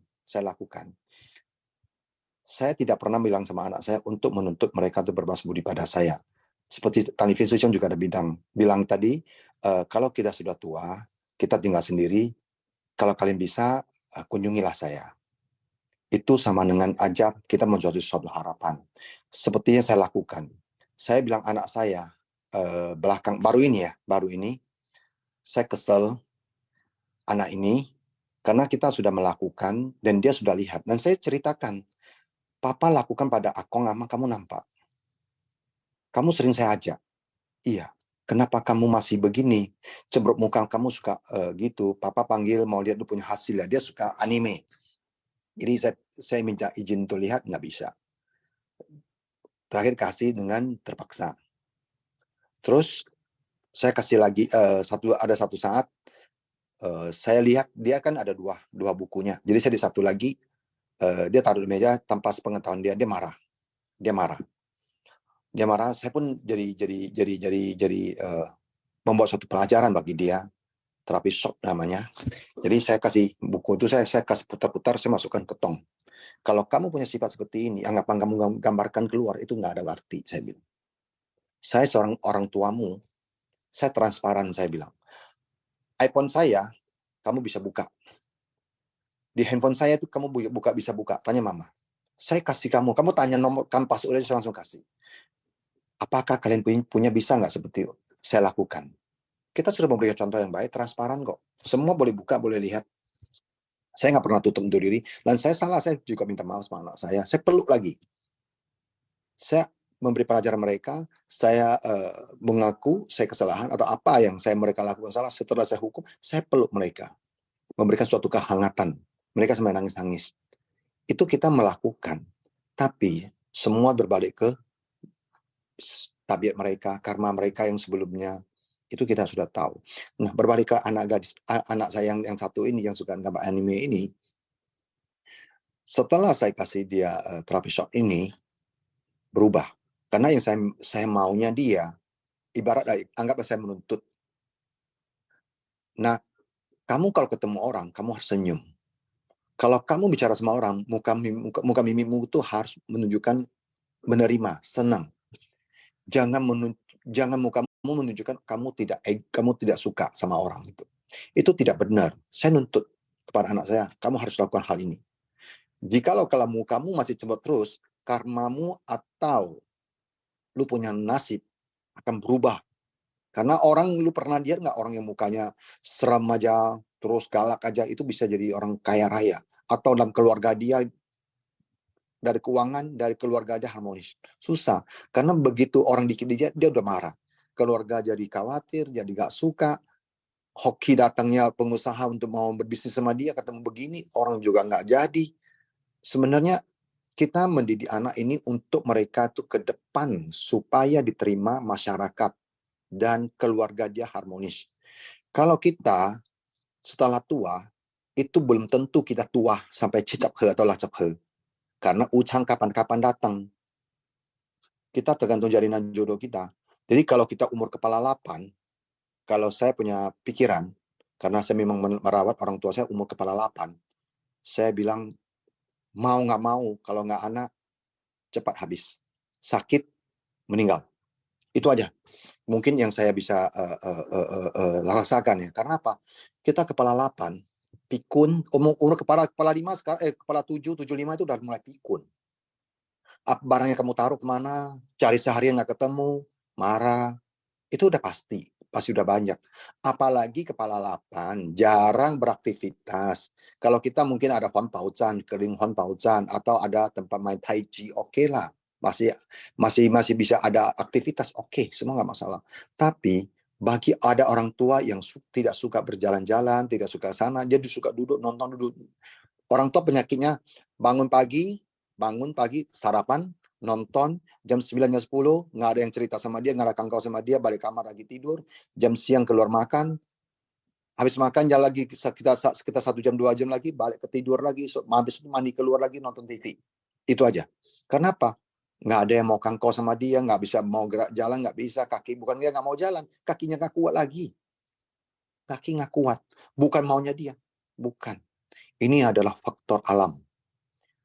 Saya tidak pernah bilang sama anak saya untuk menuntut mereka untuk berbalas budi pada saya. Seperti Tan Living Session juga ada bilang tadi, kalau kita sudah tua, kita tinggal sendiri, kalau kalian bisa, kunjungilah saya. Itu sama dengan ajak kita menjadi suatu harapan. Seperti yang saya lakukan. Saya bilang anak saya, baru ini, saya kesel anak ini, karena kita sudah melakukan, dan dia sudah lihat. Dan saya ceritakan, Papa lakukan pada Akong Ama, kamu nampak. Kamu sering saya ajak. Iya. Kenapa kamu masih begini? Cebrok muka kamu suka gitu. Papa panggil mau lihat dia punya hasil ya. Dia suka anime. Jadi saya minta izin untuk lihat, nggak bisa. Terakhir kasih dengan terpaksa. Terus saya kasih lagi ada satu saat saya lihat dia kan ada dua bukunya. Jadi saya di satu lagi. Dia taruh di meja tanpa sepengetahuan dia marah. Saya pun jadi membuat suatu pelajaran bagi dia, terapi shock namanya. Jadi saya kasih buku itu, saya kasih putar-putar, saya masukkan ke tong. Kalau kamu punya sifat seperti ini, anggapan kamu gambarkan keluar, itu nggak ada arti, saya bilang. Saya seorang orang tuamu, saya transparan, saya bilang. iPhone saya, kamu bisa buka. Di handphone saya itu kamu bisa buka, tanya mama. Saya kasih kamu tanya nomor, kamu password, saya langsung kasih. Apakah kalian punya bisa nggak seperti saya lakukan? Kita sudah memberikan contoh yang baik, transparan kok. Semua boleh buka, boleh lihat. Saya nggak pernah tutup untuk diri. Dan saya salah, saya juga minta maaf sama anak saya. Saya peluk lagi. Saya memberi pelajaran mereka, saya mengaku saya kesalahan atau apa yang mereka lakukan salah. Setelah saya hukum, saya peluk mereka. Memberikan suatu kehangatan. Mereka sampai nangis-nangis. Itu kita melakukan. Tapi semua berbalik ke tabiat mereka, karma mereka yang sebelumnya. Itu kita sudah tahu. Nah, berbalik ke anak saya yang satu ini, yang suka gambar anime ini, setelah saya kasih dia terapi shock ini, berubah. Karena yang saya maunya dia, ibarat anggaplah saya menuntut. Nah, kamu kalau ketemu orang, kamu harus senyum. Kalau kamu bicara sama orang, muka mimimu itu harus menunjukkan menerima, senang. Jangan mukamu menunjukkan kamu tidak suka sama orang itu. Itu tidak benar. Saya nuntut kepada anak saya, kamu harus lakukan hal ini. Jikalau kalau mukamu masih cemberut terus, karmamu atau lu punya nasib akan berubah. Karena lu pernah lihat nggak orang yang mukanya seram aja, terus galak aja, itu bisa jadi orang kaya raya. Atau dalam keluarga dia, dari keuangan, dari keluarga dia harmonis. Susah. Karena begitu orang dikit dia udah marah. Keluarga jadi khawatir, jadi nggak suka. Hoki datangnya pengusaha untuk mau berbisnis sama dia, ketemu begini, orang juga nggak jadi. Sebenarnya kita mendidik anak ini untuk mereka tuh ke depan supaya diterima masyarakat dan keluarga dia harmonis. Kalau kita setelah tua, itu belum tentu kita tua sampai cicap he atau lacap he. Karena ucang kapan-kapan datang. Kita tergantung jalinan jodoh kita. Jadi kalau kita umur kepala 8, kalau saya punya pikiran, karena saya memang merawat orang tua saya umur kepala 8, saya bilang, mau nggak mau, kalau nggak anak, cepat habis. Sakit, meninggal. Itu aja. Mungkin yang saya bisa rasakan ya. Karena apa? Kita kepala 8, pikun, umur kepala 5 sekarang, kepala 7, 75 itu udah mulai pikun. Barangnya kamu taruh kemana, cari seharian nggak ketemu, marah, itu udah pasti udah banyak. Apalagi kepala 8, jarang beraktivitas. Kalau kita mungkin ada Huan Paocan, kering Huan Paocan, atau ada tempat main Tai Chi, oke lah. Masih bisa ada aktivitas, oke, semua nggak masalah. Tapi bagi ada orang tua yang tidak suka berjalan-jalan, tidak suka sana, dia suka duduk nonton duduk. Orang tua penyakitnya bangun pagi, sarapan, nonton, jam 9, jam 10, nggak ada yang cerita sama dia, nggak ada kangkau sama dia, balik kamar lagi tidur, jam siang keluar makan, habis makan jalan lagi sekitar 1 jam 2 jam lagi, balik ke tidur lagi, habis itu mandi keluar lagi nonton TV. Itu aja. Kenapa? Nggak ada yang mau kangkau sama dia, nggak bisa mau gerak jalan, nggak bisa, kaki bukan dia nggak mau jalan, kakinya nggak kuat lagi. Kaki nggak kuat, bukan maunya dia, bukan. Ini adalah faktor alam.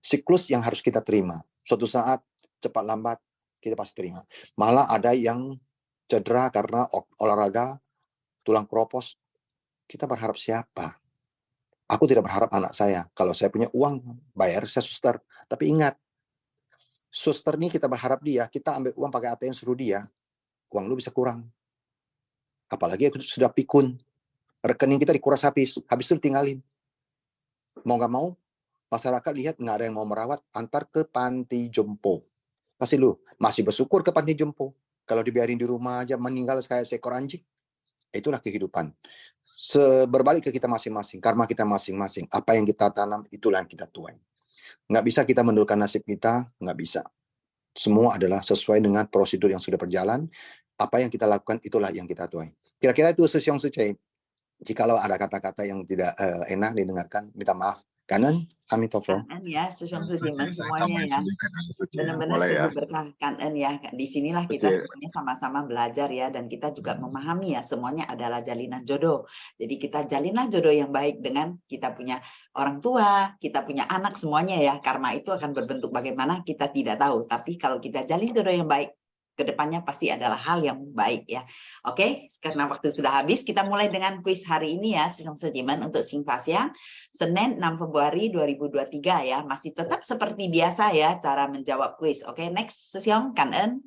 Siklus yang harus kita terima. Suatu saat, cepat lambat, kita pasti terima. Malah ada yang cedera karena olahraga, tulang keropos. Kita berharap siapa? Aku tidak berharap anak saya. Kalau saya punya uang, bayar saya suster. Tapi ingat, suster ini kita berharap dia, kita ambil uang pakai ATM suruh dia, uang lu bisa kurang. Apalagi sudah pikun. Rekening kita dikuras habis itu tinggalin. Mau nggak mau, masyarakat lihat nggak ada yang mau merawat, antar ke panti jompo. Pasti lu masih bersyukur ke panti jompo. Kalau dibiarin di rumah aja meninggal kayak seekor anjing. Itulah kehidupan. Berbalik ke kita masing-masing, karma kita masing-masing. Apa yang kita tanam, itulah yang kita tuai. Nggak bisa kita mendulkan nasib kita, nggak bisa. Semua adalah sesuai dengan prosedur yang sudah berjalan. Apa yang kita lakukan, itulah yang kita tuai. Kira-kira itu Sesyong Sucai. Jikalau ada kata-kata yang tidak enak didengarkan, minta maaf. Kanan, Amitofo. Kanan ya, Sesyong Sujiman semuanya ya. Benar-benar sungguh berkah Kanan ya. Disinilah kita semuanya sama-sama belajar ya. Dan kita juga memahami ya, semuanya adalah jalinan jodoh. Jadi kita jalinlah jodoh yang baik dengan kita punya orang tua, kita punya anak, semuanya ya. Karma itu akan berbentuk bagaimana kita tidak tahu. Tapi kalau kita jalin jodoh yang baik, kedepannya pasti adalah hal yang baik ya. Oke, karena waktu sudah habis, kita mulai dengan kuis hari ini ya, Sesyong Sujiman untuk Singpasiang, Senin 6 Februari 2023 ya. Masih tetap seperti biasa ya cara menjawab kuis. Oke, next Sesyong, Kanen.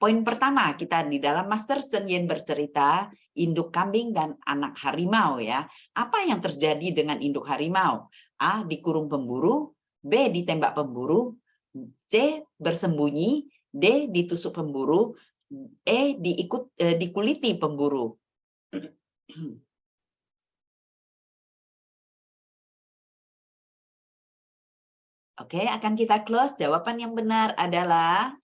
Poin pertama, kita di dalam Master Chen Yen bercerita induk kambing dan anak harimau ya. Apa yang terjadi dengan induk harimau? A, dikurung pemburu, B, ditembak pemburu, C, bersembunyi, D, ditusuk pemburu, E, dikuliti pemburu. Oke, akan kita close. Jawaban yang benar adalah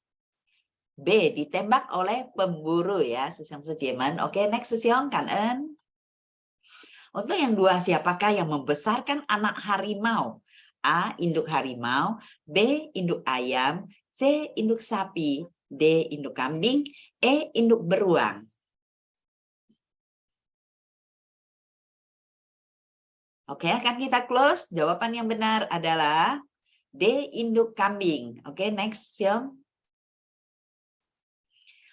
B, ditembak oleh pemburu ya, Sesyong Sujiman. Oke, next Sesyong, Kanen. Untuk yang dua, siapakah yang membesarkan anak harimau? A, induk harimau, B, induk ayam, C, induk sapi, D, induk kambing, E, induk beruang. Oke, akan kita close. Jawaban yang benar adalah D, induk kambing. Oke, next, Syong.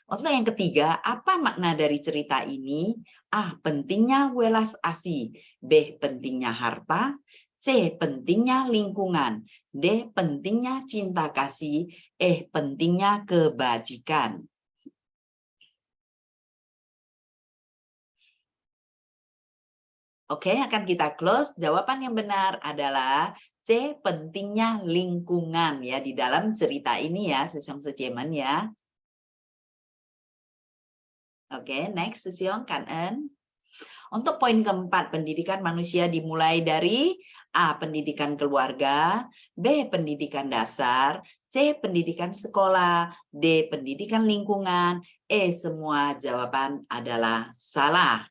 Untuk yang ketiga, apa makna dari cerita ini? A, pentingnya welas asih. B, pentingnya harta. C, pentingnya lingkungan. D, pentingnya cinta kasih. E, pentingnya kebajikan. Oke, akan kita close. Jawaban yang benar adalah C, pentingnya lingkungan ya di dalam cerita ini ya, Sesyong Sujiman ya. Oke, next Sesyong, Kanen. Untuk poin keempat, pendidikan manusia dimulai dari A, pendidikan keluarga, B, pendidikan dasar, C, pendidikan sekolah, D, pendidikan lingkungan, E, semua jawaban adalah salah.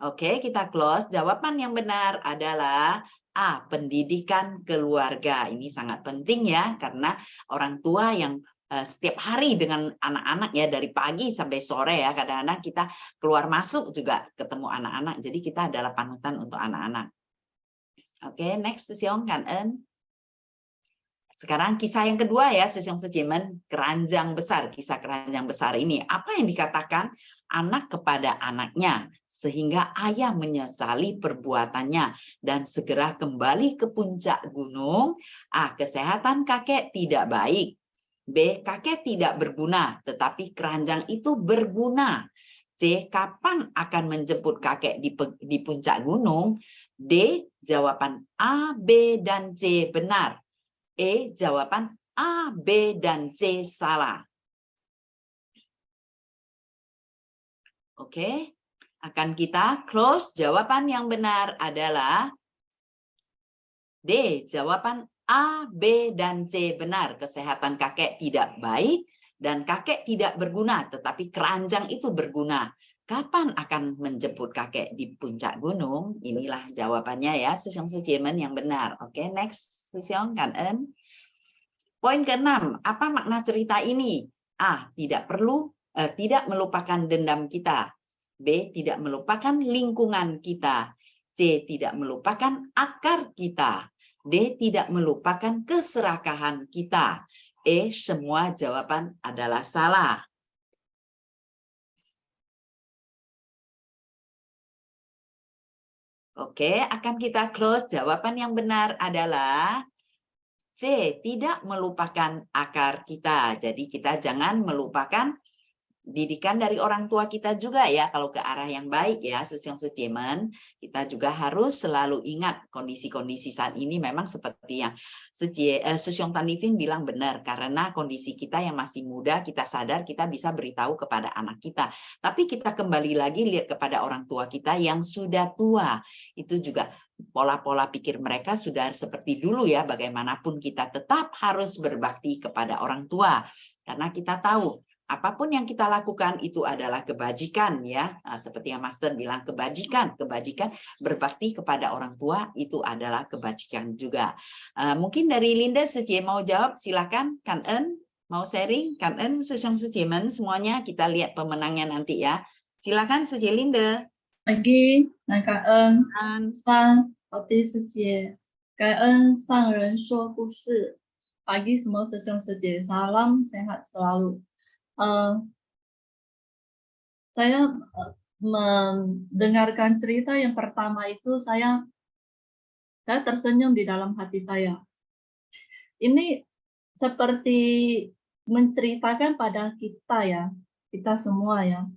Oke, kita close. Jawaban yang benar adalah A, pendidikan keluarga. Ini sangat penting ya, karena orang tua yang setiap hari dengan anak-anak ya, dari pagi sampai sore ya, kadang-kadang kita keluar masuk juga ketemu anak-anak, jadi kita adalah panutan untuk anak-anak. Oke, next Sesyong, Kanen. Sekarang kisah yang kedua ya, Sesyong Sujiman, keranjang besar. Kisah keranjang besar ini, apa yang dikatakan anak kepada anaknya sehingga ayah menyesali perbuatannya dan segera kembali ke puncak gunung? A, kesehatan kakek tidak baik. B, kakek tidak berguna, tetapi keranjang itu berguna. C, kapan akan menjemput kakek di puncak gunung? D, jawaban A, B, dan C benar. E, jawaban A, B, dan C salah. Oke, akan kita close. Jawaban yang benar adalah D. Jawaban A, B, dan C benar. Kesehatan kakek tidak baik dan kakek tidak berguna, tetapi keranjang itu berguna. Kapan akan menjemput kakek di puncak gunung? Inilah jawabannya ya, Sư Song Sư Chị Mến yang benar. Oke, next, Sư Song, cảm ơn. Poin ke-6, apa makna cerita ini? A. Tidak melupakan dendam kita. B. Tidak melupakan lingkungan kita. C. Tidak melupakan akar kita. D. Tidak melupakan keserakahan kita. E. Semua jawaban adalah salah. Oke, akan kita close. Jawaban yang benar adalah C. Tidak melupakan akar kita. Jadi kita jangan melupakan didikan dari orang tua kita juga ya, kalau ke arah yang baik ya, Sư Song Sư Chị Mến. Kita juga harus selalu ingat kondisi-kondisi saat ini memang seperti yang Sư Song Tan Living bilang benar, karena kondisi kita yang masih muda, kita sadar kita bisa beritahu kepada anak kita. Tapi kita kembali lagi lihat kepada orang tua kita yang sudah tua. Itu juga pola-pola pikir mereka sudah seperti dulu ya, bagaimanapun kita tetap harus berbakti kepada orang tua. Karena kita tahu apapun yang kita lakukan itu adalah kebajikan ya, seperti yang Master bilang kebajikan berbakti kepada orang tua itu adalah kebajikan juga. Mungkin dari Linda Sư Chị mau jawab, silakan. Cảm ơn, mau sharing. Cảm ơn Sư Song Sư Chị Mến semuanya, kita lihat pemenangnya nanti ya. Silakan Sư Chị Linda. Pagi, cảm ơn Phan và Tí Sư Chị. Cảm ơn sang人说故事. Pagi semua Sư Song Sư Chị, salam sehat selalu. Saya mendengarkan cerita yang pertama itu saya tersenyum di dalam hati saya. Ini seperti menceritakan pada kita ya, kita semua ya,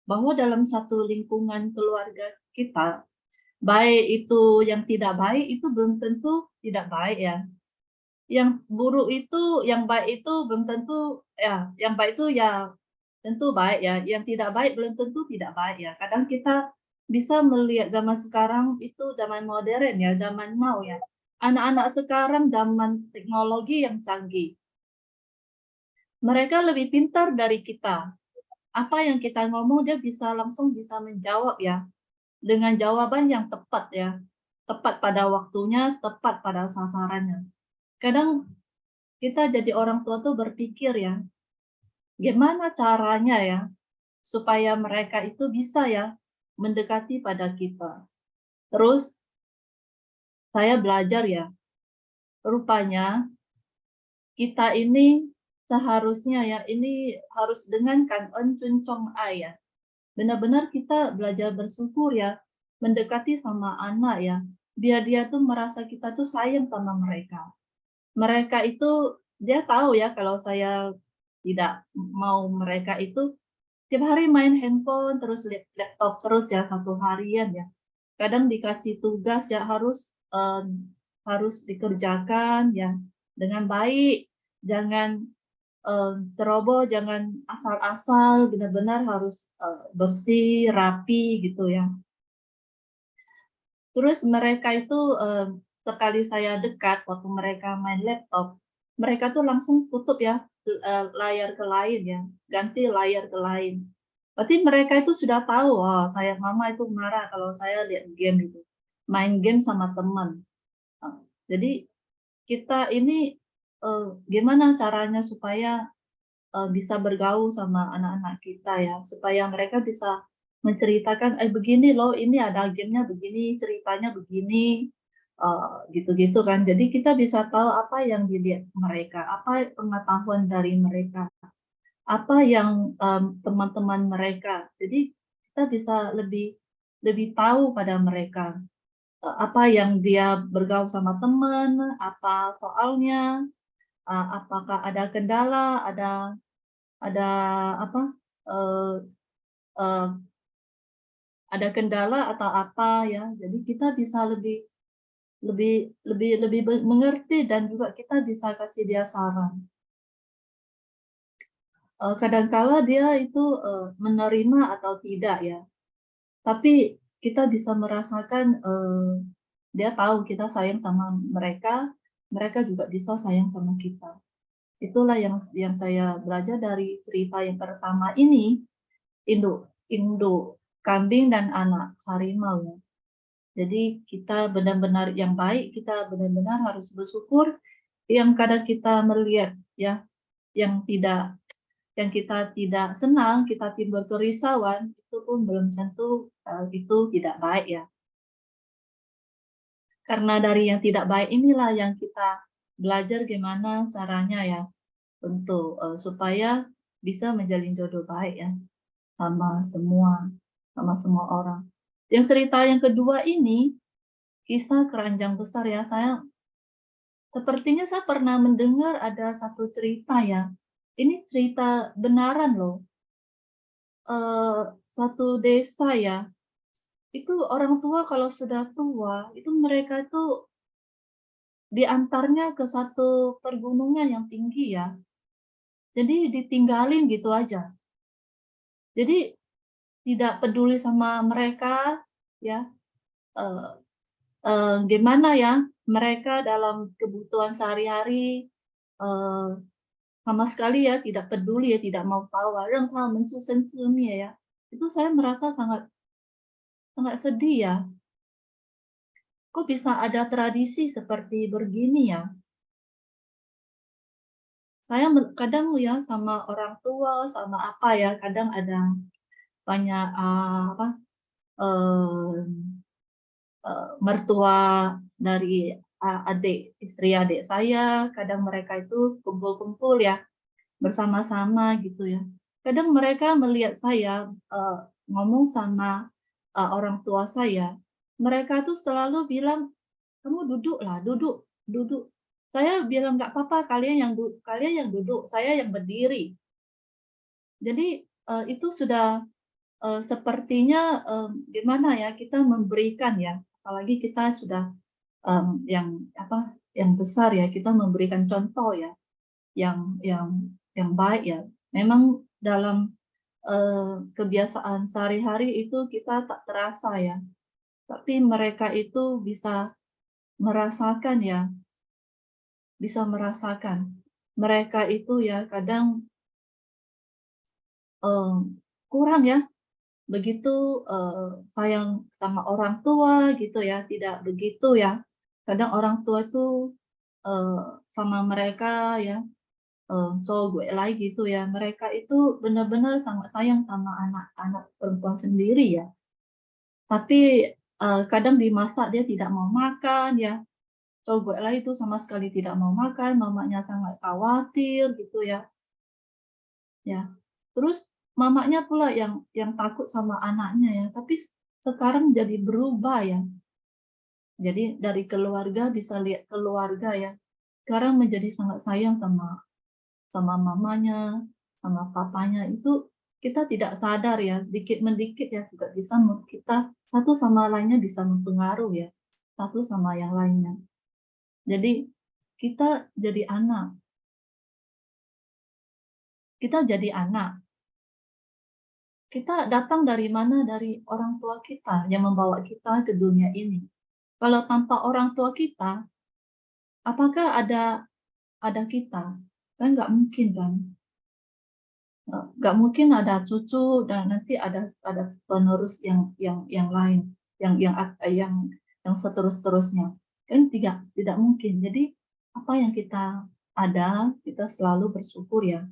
bahwa dalam satu lingkungan keluarga kita, baik itu yang tidak baik itu belum tentu tidak baik ya. Yang buruk itu, yang baik itu belum tentu ya, yang baik itu ya tentu baik ya, yang tidak baik belum tentu tidak baik ya. Kadang kita bisa melihat zaman sekarang itu zaman modern ya, zaman now ya. Anak-anak sekarang zaman teknologi yang canggih. Mereka lebih pintar dari kita. Apa yang kita ngomong dia langsung bisa menjawab ya, dengan jawaban yang tepat ya, tepat pada waktunya, tepat pada sasarannya. Kadang kita jadi orang tua tuh berpikir ya, gimana caranya ya supaya mereka itu bisa ya mendekati pada kita. Terus saya belajar ya, rupanya kita ini seharusnya ya, ini harus dengan kan ơn chun chong ai ya. Benar-benar kita belajar bersyukur ya, mendekati sama anak ya, biar dia tuh merasa kita tuh sayang sama mereka. Mereka itu, dia tahu ya kalau saya tidak mau mereka itu tiap hari main handphone, terus lihat laptop terus ya, satu harian ya. Kadang dikasih tugas ya harus dikerjakan ya dengan baik, jangan ceroboh, jangan asal-asal, benar-benar harus bersih, rapi gitu ya. Terus mereka itu sekali saya dekat waktu mereka main laptop, mereka tuh langsung tutup ya layar ke lain ya, ganti layar ke lain. Berarti mereka itu sudah tahu, oh saya mama itu marah kalau saya lihat game itu, main game sama teman. Jadi kita ini gimana caranya supaya bisa bergaul sama anak-anak kita ya, supaya mereka bisa menceritakan, begini loh, ini ada gamenya begini, ceritanya begini, gitu-gitu kan. Jadi kita bisa tahu apa yang dilihat mereka, apa pengetahuan dari mereka, apa yang teman-teman mereka. Jadi kita bisa lebih tahu pada mereka apa yang dia bergaul sama teman, apa soalnya, apakah ada kendala, ada apa, ada kendala atau apa ya. Jadi kita bisa lebih mengerti dan juga kita bisa kasih dia saran. kadangkala dia itu menerima atau tidak ya. Tapi kita bisa merasakan dia tahu kita sayang sama mereka, mereka juga bisa sayang sama kita. Itulah yang saya belajar dari cerita yang pertama ini, induk kambing dan anak harimau ya. Jadi kita benar-benar yang baik, kita benar-benar harus bersyukur. Yang kadang kita melihat ya, yang kita tidak senang, kita timbul kerisauan, itu pun belum tentu itu tidak baik ya. Karena dari yang tidak baik inilah yang kita belajar gimana caranya ya untuk supaya bisa menjalin jodoh baik ya sama semua orang. Yang cerita yang kedua ini kisah keranjang besar ya. Sepertinya saya pernah mendengar ada satu cerita ya. Ini cerita benaran loh. Suatu desa ya. Itu orang tua kalau sudah tua, itu mereka itu diantarnya ke satu pergunungan yang tinggi ya. Jadi ditinggalin gitu aja. Jadi tidak peduli sama mereka ya. Gimana ya mereka dalam kebutuhan sehari-hari sama sekali ya tidak peduli ya, tidak mau tahu. Ya. Itu saya merasa sangat sedih ya. Kok bisa ada tradisi seperti begini ya? Saya kadang ya sama orang tua, sama apa ya, kadang ada banyak mertua dari istri adik saya, kadang mereka itu kumpul-kumpul ya, bersama-sama gitu ya. Kadang mereka melihat saya ngomong sama orang tua saya, mereka tuh selalu bilang, kamu duduklah, duduk. Saya bilang nggak apa-apa, kalian yang duduk, saya yang berdiri. Jadi itu sudah sepertinya gimana ya kita memberikan ya, apalagi kita sudah yang besar ya, kita memberikan contoh ya, yang baik ya. Memang dalam kebiasaan sehari-hari itu kita tak terasa ya, tapi mereka itu bisa merasakan ya, mereka itu ya kadang kurang ya begitu sayang sama orang tua gitu ya, tidak begitu ya. Kadang orang tua itu sama mereka ya cowok gue lagi gitu ya, mereka itu benar-benar sangat sayang sama anak-anak perempuan sendiri ya. Tapi kadang dimasak dia tidak mau makan ya. Cowok lah itu sama sekali tidak mau makan, mamanya sangat khawatir gitu ya. Ya. Terus mamanya pula yang takut sama anaknya ya. Tapi sekarang jadi berubah ya. Jadi dari keluarga bisa lihat keluarga ya. Sekarang menjadi sangat sayang sama mamanya, sama papanya. Itu kita tidak sadar ya, sedikit mendikit ya juga bisa kita satu sama lainnya bisa mempengaruh ya. Satu sama yang lainnya. Jadi kita jadi anak. Kita datang dari mana? Dari orang tua kita yang membawa kita ke dunia ini. Kalau tanpa orang tua kita, apakah ada kita? Kan nggak mungkin kan? Nggak mungkin ada cucu dan nanti ada penerus yang lain, yang seterusnya. Kan tidak mungkin. Jadi apa yang kita ada, kita selalu bersyukur ya.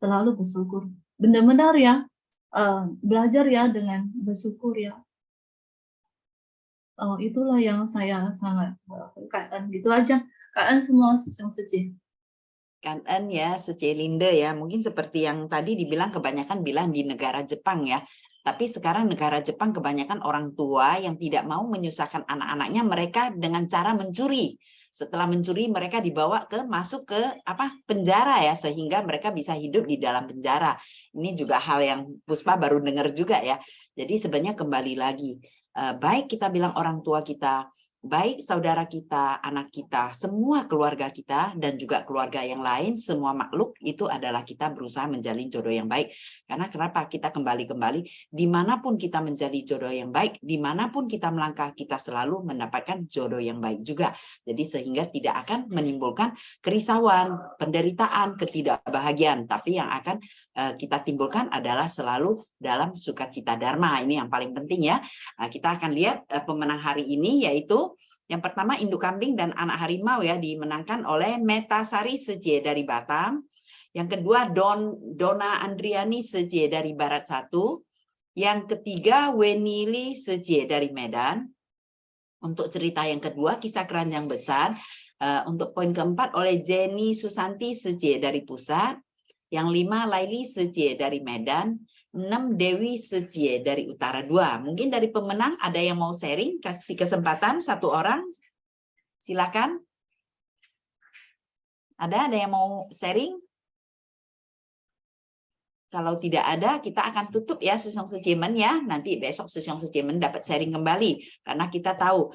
Selalu bersyukur. Benar-benar ya, belajar ya dengan bersyukur ya. Itulah yang saya sangat Kak gitu aja. Kak semua yang Sece. Kak ya, Sece Linde ya. Mungkin seperti yang tadi dibilang, kebanyakan bilang di negara Jepang ya. Tapi sekarang negara Jepang kebanyakan orang tua yang tidak mau menyusahkan anak-anaknya, mereka dengan cara mencuri. Setelah mencuri mereka dibawa masuk ke penjara ya, sehingga mereka bisa hidup di dalam penjara. Ini juga hal yang Puspa baru dengar juga ya. Jadi sebenarnya kembali lagi, baik kita bilang orang tua kita baik saudara kita, anak kita, semua keluarga kita, dan juga keluarga yang lain, semua makhluk itu adalah kita berusaha menjalin jodoh yang baik. Karena kenapa? Kita kembali-kembali, dimanapun kita menjadi jodoh yang baik, dimanapun kita melangkah, kita selalu mendapatkan jodoh yang baik juga. Jadi sehingga tidak akan menimbulkan kerisauan, penderitaan, ketidakbahagiaan, tapi yang akan kita timbulkan adalah selalu dalam sukacita dharma. Ini yang paling penting ya. Kita akan lihat pemenang hari ini, yaitu yang pertama induk kambing dan anak harimau ya, dimenangkan oleh Metasari Seje dari Batam. Yang kedua Dona Andriani Seje dari Barat 1. Yang ketiga Wenili Seje dari Medan. Untuk cerita yang kedua kisah keranjang besar. Untuk poin keempat oleh Jenny Susanti Seje dari Pusat. Yang 5 Laili Seje dari Medan. 6 Dewi Seje dari Utara 2. Mungkin dari pemenang ada yang mau sharing, kasih kesempatan satu orang. Silakan. Ada yang mau sharing? Kalau tidak ada, kita akan tutup ya Sesyong Sejemen ya. Nanti besok Sesyong Sejemen dapat sharing kembali. Karena kita tahu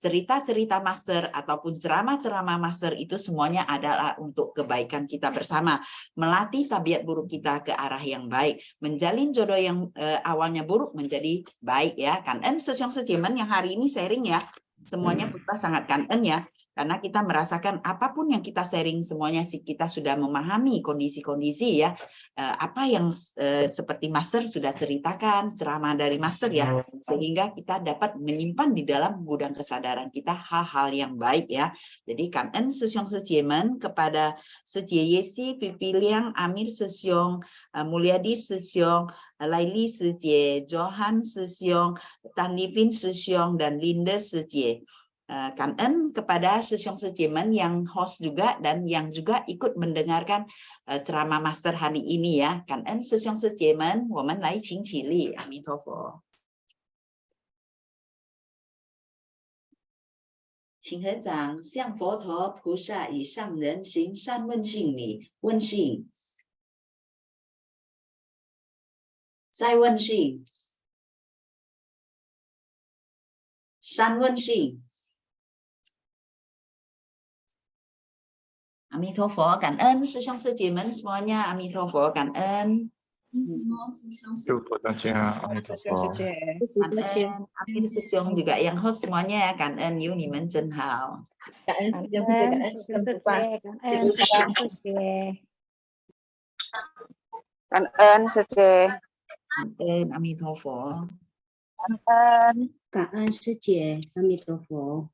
cerita-cerita master ataupun ceramah-ceramah master itu semuanya adalah untuk kebaikan kita bersama. Melatih tabiat buruk kita ke arah yang baik. Menjalin jodoh yang awalnya buruk menjadi baik ya. Kan Sesyong Sejemen yang hari ini sharing ya. Semuanya kita sangat kangen ya. Karena kita merasakan apapun yang kita sharing semuanya kita sudah memahami kondisi-kondisi ya. Apa yang seperti Master sudah ceritakan, ceramah dari Master ya. Sehingga kita dapat menyimpan di dalam gudang kesadaran kita hal-hal yang baik ya. Jadi kangen Sesyong Sejemen kepada Seje Yesi, Pipi Liang, Amir Sesyong, Mulyadi Sesyong, Laili Seje, Johan Sesyong, Tanifin Sesyong, dan Linda Seje. Kangen kepada Sesyong Sejemen yang host juga dan yang juga ikut mendengarkan ceramah master hari ini ya. Kangen Sesyong Sejemen, 我们来请起立，阿弥陀佛。请合掌，向佛陀、菩萨与上人行三问性礼，问性，再问性，三问性。阿弥陀佛，感恩师兄师姐们semuanya， 阿弥陀佛，感恩。祝福大家，阿弥陀佛。感恩阿弥师兄juga yang host semuanya ya, 感恩you你们真好。感恩师兄师姐，感恩师兄师姐，感恩师兄师姐，感恩师姐，感恩阿弥陀佛，感恩师姐，阿弥陀佛。